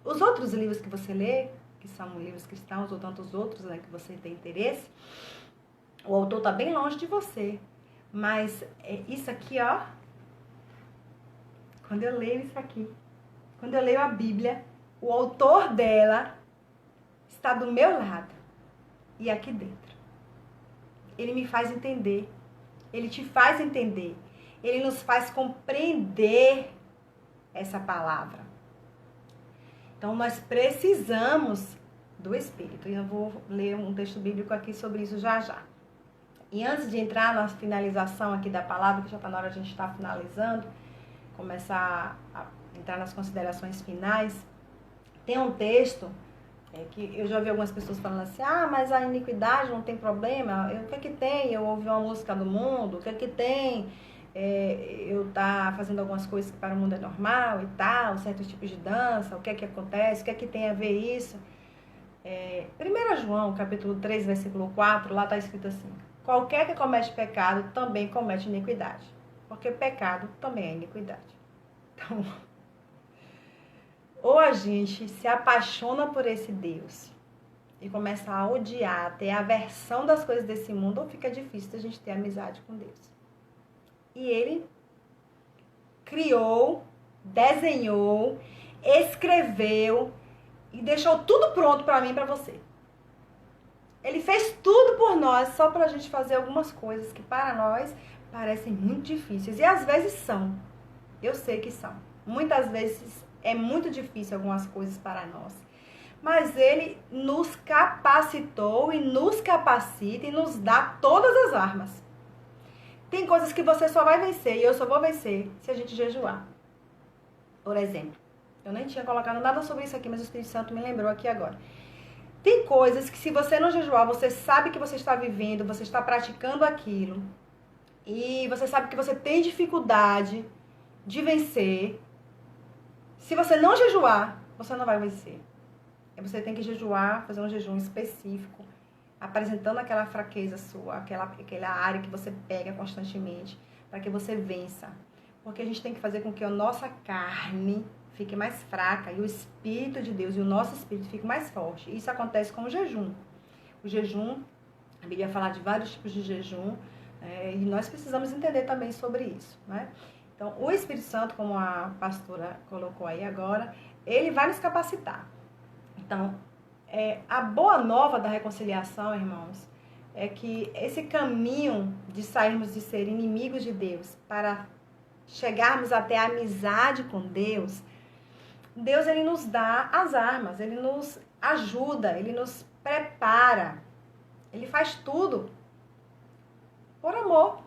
Os outros livros que você lê, que são livros cristãos ou tantos outros, né, que você tem interesse, o autor está bem longe de você. Mas isso aqui, ó, quando eu leio isso aqui, quando eu leio a Bíblia, o autor dela está do meu lado e aqui dentro. Ele me faz entender, ele te faz entender, ele nos faz compreender essa palavra. Então, nós precisamos do Espírito. E eu vou ler um texto bíblico aqui sobre isso já já. E antes de entrar na finalização aqui da palavra, que já está na hora de a gente estar finalizando, começar a entrar nas considerações finais, tem um texto que eu já ouvi algumas pessoas falando assim, mas a iniquidade não tem problema, o que é que tem? Eu ouvi uma música do mundo, o que é que tem? Eu estar fazendo algumas coisas que para o mundo é normal e tal, certos tipos de dança, o que é que acontece, o que é que tem a ver isso? 1 João, capítulo 3, versículo 4, lá está escrito assim, qualquer que comete pecado também comete iniquidade, porque pecado também é iniquidade. Então, ou a gente se apaixona por esse Deus e começa a odiar, ter aversão das coisas desse mundo, ou fica difícil a gente ter amizade com Deus. E ele criou, desenhou, escreveu e deixou tudo pronto para mim e para você. Ele fez tudo por nós, só para a gente fazer algumas coisas que para nós parecem muito difíceis. E às vezes são. Eu sei que são. Muitas vezes é muito difícil algumas coisas para nós. Mas ele nos capacitou e nos capacita e nos dá todas as armas. Tem coisas que você só vai vencer e eu só vou vencer se a gente jejuar. Por exemplo, eu nem tinha colocado nada sobre isso aqui, mas o Espírito Santo me lembrou aqui agora. Tem coisas que se você não jejuar, você sabe que você está vivendo, você está praticando aquilo. E você sabe que você tem dificuldade de vencer. Se você não jejuar, você não vai vencer. Você tem que jejuar, fazer um jejum específico, apresentando aquela fraqueza sua, aquela área que você pega constantemente, para que você vença. Porque a gente tem que fazer com que a nossa carne fique mais fraca e o Espírito de Deus e o nosso Espírito fique mais forte. Isso acontece com o jejum. O jejum, a Bíblia fala de vários tipos de jejum, e nós precisamos entender também sobre isso, né? Então, o Espírito Santo, como a pastora colocou aí agora, ele vai nos capacitar. Então, a boa nova da reconciliação, irmãos, é que esse caminho de sairmos de ser inimigos de Deus para chegarmos até a amizade com Deus, Deus ele nos dá as armas, ele nos ajuda, ele nos prepara, ele faz tudo por amor,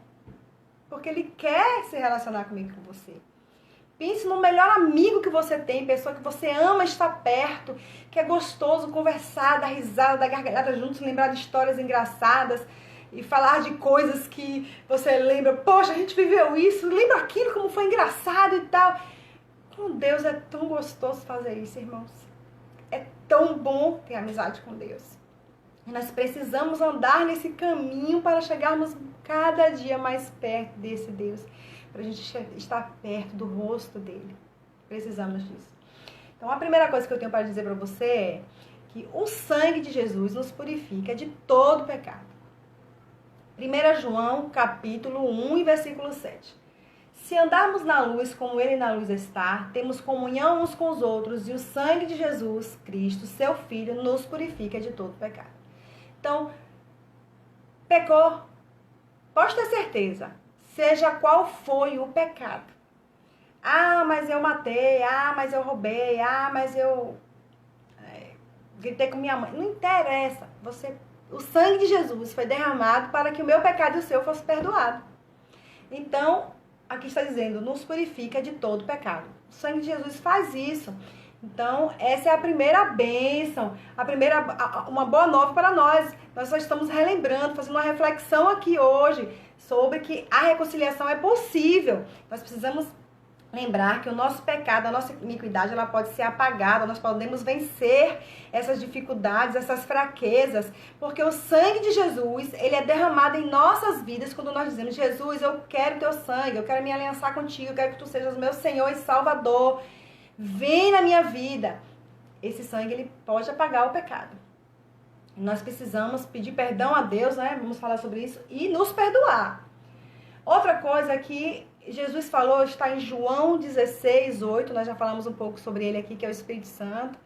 porque ele quer se relacionar comigo e com você. Pense no melhor amigo que você tem, pessoa que você ama estar perto, que é gostoso conversar, dar risada, dar gargalhada juntos, lembrar de histórias engraçadas e falar de coisas que você lembra. Poxa, a gente viveu isso, lembra aquilo, como foi engraçado e tal. Com Deus é tão gostoso fazer isso, irmãos. É tão bom ter amizade com Deus. E nós precisamos andar nesse caminho para chegarmos cada dia mais perto desse Deus. Para a gente estar perto do rosto dele. Precisamos disso. Então, a primeira coisa que eu tenho para dizer para você é que o sangue de Jesus nos purifica de todo pecado. 1 João, capítulo 1 e versículo 7. Se andarmos na luz como ele na luz está, temos comunhão uns com os outros e o sangue de Jesus Cristo, seu Filho, nos purifica de todo pecado. Então, pecou, pode ter certeza, seja qual foi o pecado. Ah, mas eu matei. Ah, mas eu roubei. Ah, mas eu gritei com minha mãe. Não interessa. O sangue de Jesus foi derramado para que o meu pecado e o seu fosse perdoado. Então, aqui está dizendo, nos purifica de todo pecado. O sangue de Jesus faz isso. Então, essa é a primeira bênção, uma boa nova para nós. Nós só estamos relembrando, fazendo uma reflexão aqui hoje sobre que a reconciliação é possível. Nós precisamos lembrar que o nosso pecado, a nossa iniquidade, ela pode ser apagada, nós podemos vencer essas dificuldades, essas fraquezas, porque o sangue de Jesus, ele é derramado em nossas vidas quando nós dizemos, Jesus, eu quero teu sangue, eu quero me aliançar contigo, eu quero que tu sejas meu Senhor e Salvador, vem na minha vida. Esse sangue, ele pode apagar o pecado. Nós precisamos pedir perdão a Deus, né? Vamos falar sobre isso, e nos perdoar. Outra coisa que Jesus falou, está em João 16, 8, nós já falamos um pouco sobre ele aqui, que é o Espírito Santo.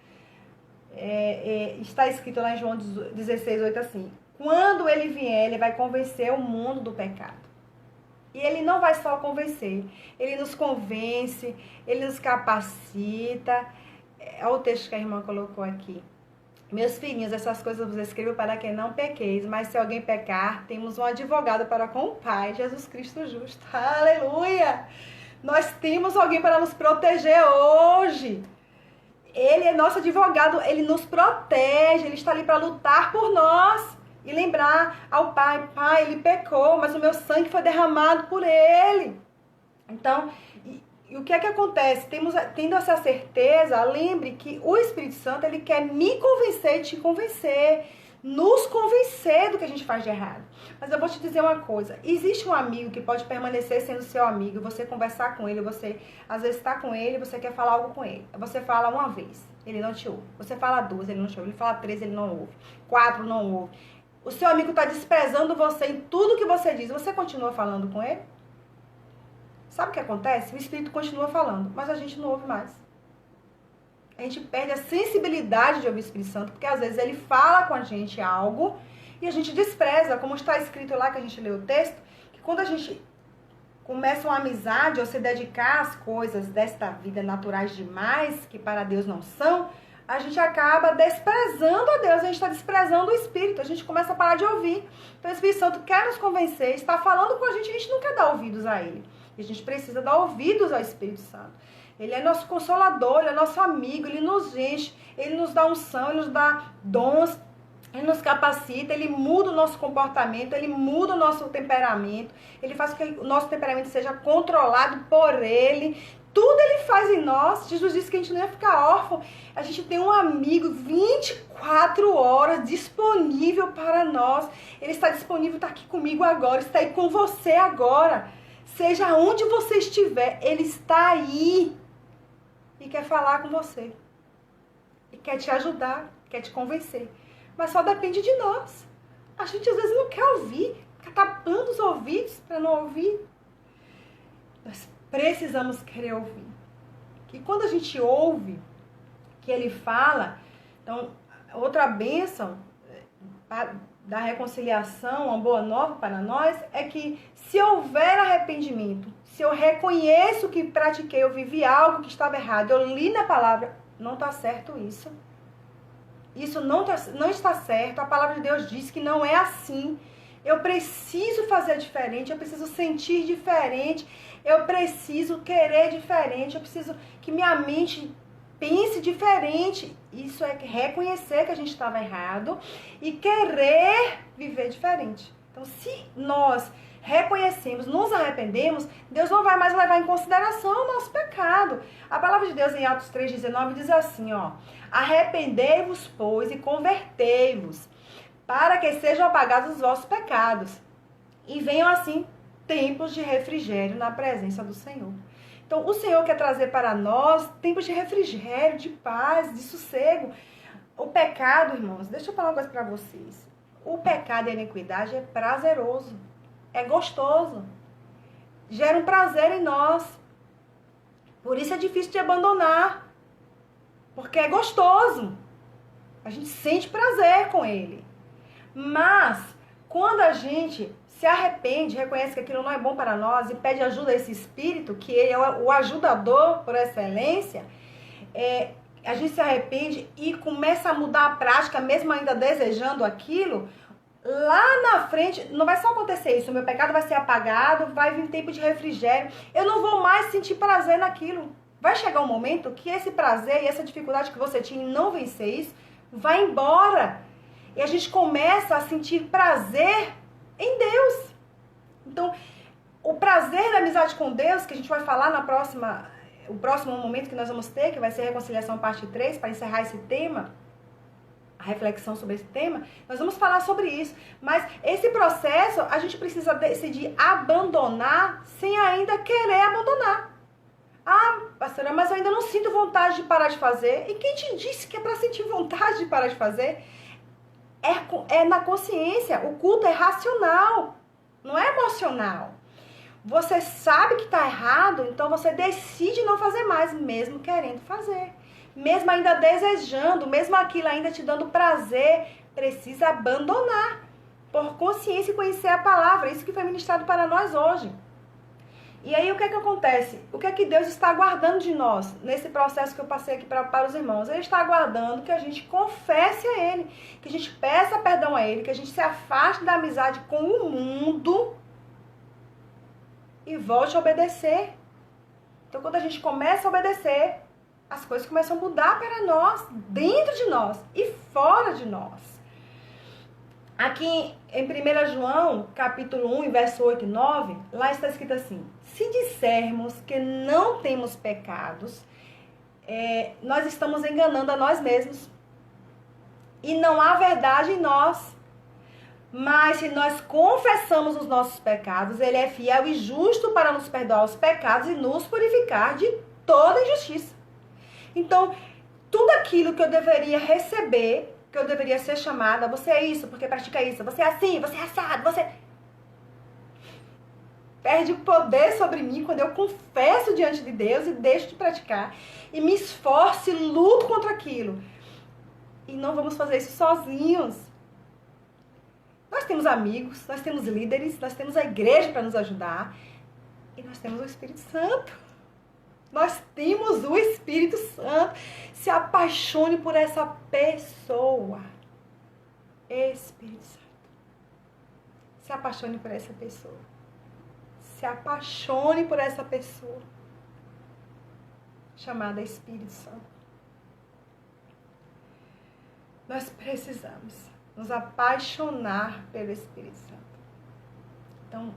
Está escrito lá em João 16, 8 assim, quando ele vier, ele vai convencer o mundo do pecado. E ele não vai só convencer, ele nos convence, ele nos capacita. Olha o texto que a irmã colocou aqui. Meus filhinhos, essas coisas vos escrevo para que não pequeis, mas se alguém pecar, temos um advogado para com o Pai, Jesus Cristo justo. Aleluia! Nós temos alguém para nos proteger hoje. Ele é nosso advogado, ele nos protege, ele está ali para lutar por nós. E lembrar ao Pai, Pai, ele pecou, mas o meu sangue foi derramado por ele. Então, e o que é que acontece? Tendo essa certeza, lembre que o Espírito Santo, ele quer me convencer e te convencer, nos convencer do que a gente faz de errado. Mas eu vou te dizer uma coisa, existe um amigo que pode permanecer sendo seu amigo, você conversar com ele, você às vezes está com ele, você quer falar algo com ele. Você fala uma vez, ele não te ouve. Você fala duas, ele não te ouve. Ele fala três, ele não ouve. 4, não ouve. O seu amigo está desprezando você em tudo que você diz. Você continua falando com ele? Sabe o que acontece? O Espírito continua falando, mas a gente não ouve mais. A gente perde a sensibilidade de ouvir o Espírito Santo, porque às vezes ele fala com a gente algo e a gente despreza, como está escrito lá que a gente leu o texto, que quando a gente começa uma amizade ou se dedicar às coisas desta vida naturais demais, que para Deus não são, a gente acaba desprezando a Deus, a gente está desprezando o Espírito, a gente começa a parar de ouvir. Então o Espírito Santo quer nos convencer, está falando com a gente não quer dar ouvidos a ele. E a gente precisa dar ouvidos ao Espírito Santo. Ele é nosso consolador, ele é nosso amigo, ele nos enche, ele nos dá unção, ele nos dá dons, ele nos capacita, ele muda o nosso comportamento, ele muda o nosso temperamento, ele faz com que o nosso temperamento seja controlado por ele. Tudo ele faz em nós. Jesus disse que a gente não ia ficar órfão. A gente tem um amigo 24 horas disponível para nós. Ele está disponível, está aqui comigo agora, está aí com você agora. Seja onde você estiver, ele está aí e quer falar com você. E quer te ajudar, quer te convencer. Mas só depende de nós. A gente às vezes não quer ouvir, fica tapando os ouvidos para não ouvir. Nós precisamos querer ouvir. E quando a gente ouve que ele fala, então, outra bênção da reconciliação, uma boa nova para nós, é que se houver arrependimento, se eu reconheço que pratiquei, eu vivi algo que estava errado, eu li na palavra, não está certo isso. Isso não está certo, a palavra de Deus diz que não é assim. Eu preciso fazer diferente, eu preciso sentir diferente, eu preciso querer diferente, eu preciso que minha mente pense diferente. Isso é reconhecer que a gente estava errado e querer viver diferente. Então, se nós reconhecemos, nos arrependemos, Deus não vai mais levar em consideração o nosso pecado. A palavra de Deus em Atos 3,19 diz assim, ó: arrependei-vos, pois, e convertei-vos, para que sejam apagados os vossos pecados, e venham assim tempos de refrigério na presença do Senhor. Então, o Senhor quer trazer para nós tempos de refrigério, de paz, de sossego. O pecado, irmãos, deixa eu falar uma coisa para vocês. O pecado e a iniquidade é prazeroso, é gostoso, gera um prazer em nós. Por isso é difícil de abandonar, porque é gostoso. A gente sente prazer com ele. Mas, quando a gente se se arrepende, reconhece que aquilo não é bom para nós e pede ajuda a esse Espírito, que ele é o ajudador por excelência, a gente se arrepende e começa a mudar a prática, mesmo ainda desejando aquilo, lá na frente não vai só acontecer isso, o meu pecado vai ser apagado, vai vir tempo de refrigério, eu não vou mais sentir prazer naquilo. Vai chegar um momento que esse prazer e essa dificuldade que você tinha em não vencer isso, vai embora. E a gente começa a sentir prazer em Deus. Então, o prazer da amizade com Deus, que a gente vai falar o próximo momento que nós vamos ter, que vai ser a reconciliação parte 3, para encerrar esse tema, a reflexão sobre esse tema, nós vamos falar sobre isso. Mas esse processo, a gente precisa decidir abandonar sem ainda querer abandonar. Ah, pastora, mas eu ainda não sinto vontade de parar de fazer. E quem te disse que é para sentir vontade de parar de fazer? É na consciência. O culto é racional, não é emocional. Você sabe que está errado, então você decide não fazer mais, mesmo querendo fazer. Mesmo ainda desejando, mesmo aquilo ainda te dando prazer, precisa abandonar. Por consciência e conhecer a palavra. Isso que foi ministrado para nós hoje. E aí o que é que acontece? O que é que Deus está aguardando de nós nesse processo que eu passei aqui para os irmãos? Ele está aguardando que a gente confesse a Ele, que a gente peça perdão a Ele, que a gente se afaste da amizade com o mundo e volte a obedecer. Então quando a gente começa a obedecer, as coisas começam a mudar para nós, dentro de nós e fora de nós. Aqui em 1 João, capítulo 1, verso 8 e 9, lá está escrito assim: se dissermos que não temos pecados, nós estamos enganando a nós mesmos. E não há verdade em nós. Mas se nós confessamos os nossos pecados, Ele é fiel e justo para nos perdoar os pecados e nos purificar de toda injustiça. Então, tudo aquilo que eu deveria receber, que eu deveria ser chamada, você é isso porque pratica isso, você é assim, você é assado, você... Perde o poder sobre mim quando eu confesso diante de Deus e deixo de praticar. E me esforço e luto contra aquilo. E não vamos fazer isso sozinhos. Nós temos amigos, nós temos líderes, nós temos a igreja para nos ajudar. E nós temos o Espírito Santo. Nós temos o Espírito Santo. Se apaixone por essa pessoa. Espírito Santo. Se apaixone por essa pessoa. Se apaixone por essa pessoa. Chamada Espírito Santo. Nós precisamos nos apaixonar pelo Espírito Santo. Então,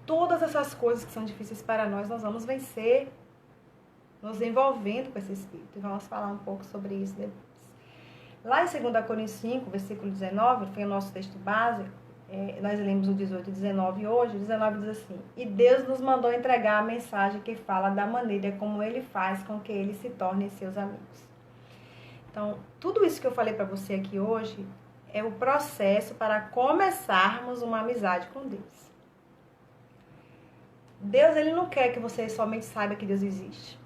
todas essas coisas que são difíceis para nós vamos vencer nos envolvendo com esse Espírito. E vamos falar um pouco sobre isso depois. Lá em 2 Coríntios 5, versículo 19, que foi o nosso texto básico, nós lemos o 18 e 19 hoje. O 19 diz assim: e Deus nos mandou entregar a mensagem que fala da maneira como Ele faz com que Ele se torne seus amigos. Então, tudo isso que eu falei para você aqui hoje é o processo para começarmos uma amizade com Deus. Deus, Ele não quer que você somente saiba que Deus existe.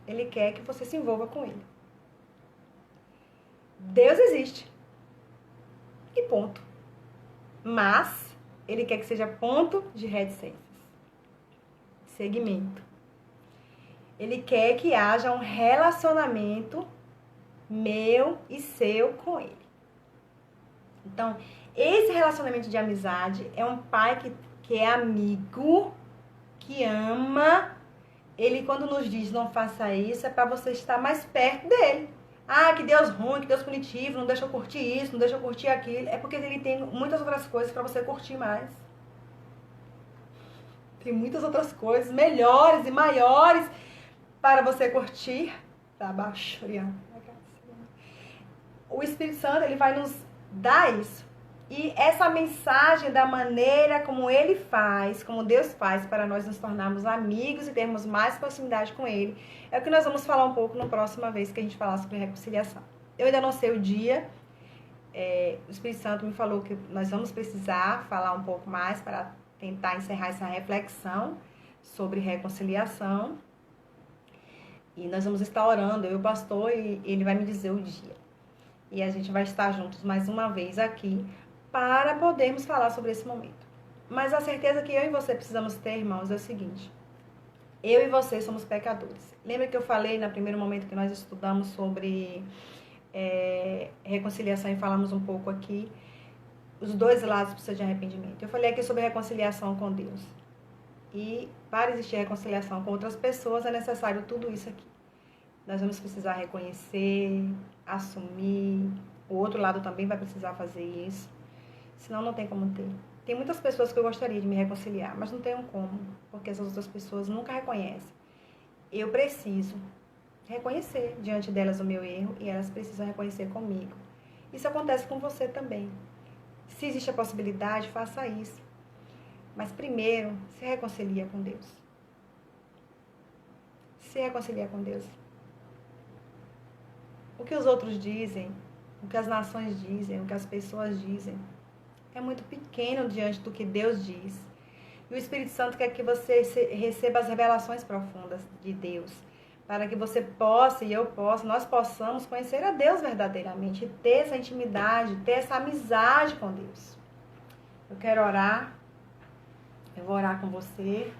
Ele quer que você se envolva com Ele. Deus existe. E ponto. Mas, Ele quer que seja ponto de reticências. Segmento. Ele quer que haja um relacionamento meu e seu com Ele. Então, esse relacionamento de amizade é um pai que é amigo, que ama. Ele, quando nos diz não faça isso, é para você estar mais perto dele. Ah, que Deus ruim, que Deus punitivo, não deixa eu curtir isso, não deixa eu curtir aquilo. É porque Ele tem muitas outras coisas para você curtir mais. Tem muitas outras coisas melhores e maiores para você curtir. Tá baixo, o Espírito Santo, Ele vai nos dar isso. E essa mensagem da maneira como Ele faz, como Deus faz para nós nos tornarmos amigos e termos mais proximidade com Ele, é o que nós vamos falar um pouco na próxima vez que a gente falar sobre reconciliação. Eu ainda não sei o dia. O Espírito Santo me falou que nós vamos precisar falar um pouco mais para tentar encerrar essa reflexão sobre reconciliação. E nós vamos estar orando, eu e o pastor, e ele vai me dizer o dia. E a gente vai estar juntos mais uma vez aqui para podermos falar sobre esse momento. Mas a certeza que eu e você precisamos ter, irmãos, é o seguinte: eu e você somos pecadores. Lembra que eu falei no primeiro momento que nós estudamos sobre reconciliação e falamos um pouco aqui, os dois lados precisam de arrependimento. Eu falei aqui sobre reconciliação com Deus. E para existir reconciliação com outras pessoas é necessário tudo isso aqui. Nós vamos precisar reconhecer, assumir, o outro lado também vai precisar fazer isso, senão não tem como ter. Tem muitas pessoas que eu gostaria de me reconciliar, mas não tenho como, porque essas outras pessoas nunca reconhecem. Eu preciso reconhecer diante delas o meu erro e elas precisam reconhecer comigo. Isso acontece com você também. Se existe a possibilidade, faça isso. Mas primeiro, se reconcilia com Deus. Se reconcilia com Deus. O que os outros dizem, o que as nações dizem, o que as pessoas dizem, é muito pequeno diante do que Deus diz. E o Espírito Santo quer que você receba as revelações profundas de Deus, para que você possa e eu possa, nós possamos conhecer a Deus verdadeiramente, ter essa intimidade, ter essa amizade com Deus. Eu quero orar, eu vou orar com você.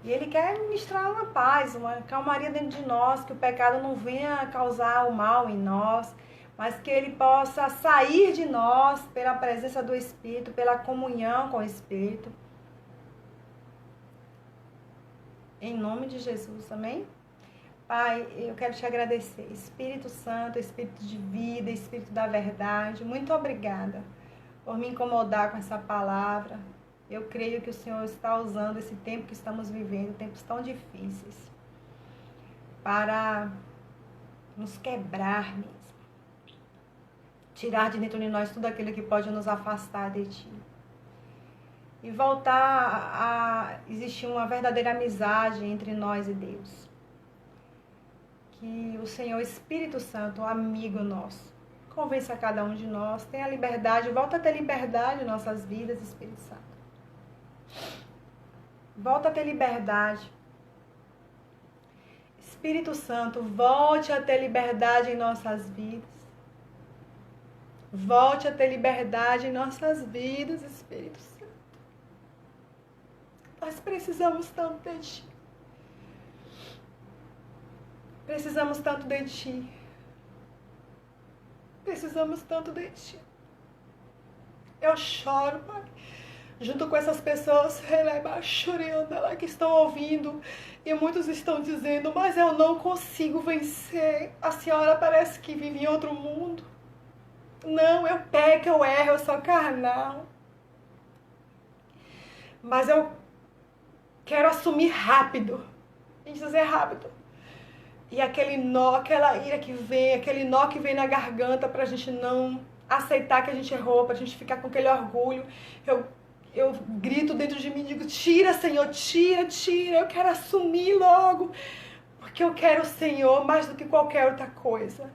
E Ele quer ministrar uma paz, uma calmaria dentro de nós, que o pecado não venha causar o mal em nós, mas que ele possa sair de nós pela presença do Espírito, pela comunhão com o Espírito. Em nome de Jesus, amém? Pai, eu quero te agradecer. Espírito Santo, Espírito de vida, Espírito da verdade, muito obrigada por me incomodar com essa palavra. Eu creio que o Senhor está usando esse tempo que estamos vivendo, tempos tão difíceis, para nos quebrar mesmo. Tirar de dentro de nós tudo aquilo que pode nos afastar de Ti. E voltar a existir uma verdadeira amizade entre nós e Deus. Que o Senhor Espírito Santo, amigo nosso, convença cada um de nós, tenha liberdade, volta a ter liberdade em nossas vidas, Espírito Santo. Volta a ter liberdade. Espírito Santo, volte a ter liberdade em nossas vidas. Volte a ter liberdade em nossas vidas, Espírito Santo. Nós precisamos tanto de Ti. Precisamos tanto de Ti. Precisamos tanto de Ti. Eu choro, Pai, junto com essas pessoas que estão ouvindo, e muitos estão dizendo: mas eu não consigo vencer. A senhora parece que vive em outro mundo. Não, eu peco, eu erro, eu sou carnal. Mas eu quero assumir rápido. E dizer rápido. E aquele nó, aquela ira que vem, aquele nó que vem na garganta pra gente não aceitar que a gente errou, pra gente ficar com aquele orgulho. Eu grito dentro de mim e digo: tira, Senhor, tira, tira. Eu quero assumir logo. Porque eu quero o Senhor mais do que qualquer outra coisa.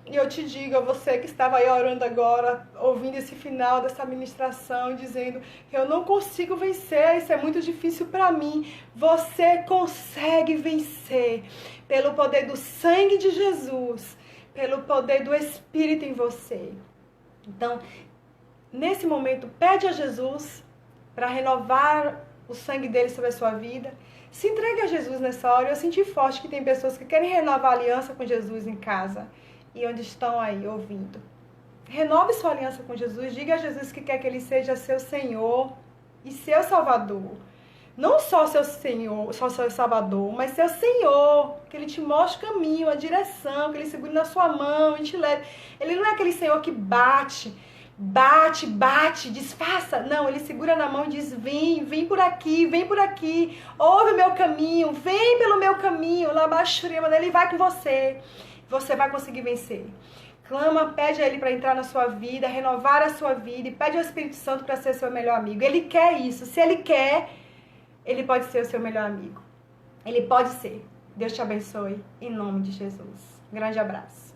E eu te digo, a você que estava aí orando agora, ouvindo esse final dessa ministração, dizendo: eu não consigo vencer, isso é muito difícil para mim. Você consegue vencer pelo poder do sangue de Jesus, pelo poder do Espírito em você. Então, nesse momento, pede a Jesus para renovar o sangue dele sobre a sua vida. Se entregue a Jesus nessa hora. Eu senti forte que tem pessoas que querem renovar a aliança com Jesus em casa e onde estão aí ouvindo. Renove sua aliança com Jesus. Diga a Jesus que quer que Ele seja seu Senhor e seu Salvador. Não só seu Senhor, só seu Salvador, mas seu Senhor. Que Ele te mostre o caminho, a direção, que Ele segure na sua mão e te leve. Ele não é aquele Senhor que bate, disfarça. Não, Ele segura na mão e diz: vem por aqui, ouve o meu caminho, vem pelo meu caminho, lá abaixo, Ele vai com você, você vai conseguir vencer. Clama, pede a Ele para entrar na sua vida, renovar a sua vida, e pede ao Espírito Santo para ser seu melhor amigo. Ele quer isso. Se Ele quer, Ele pode ser o seu melhor amigo. Ele pode ser. Deus te abençoe, em nome de Jesus. Grande abraço.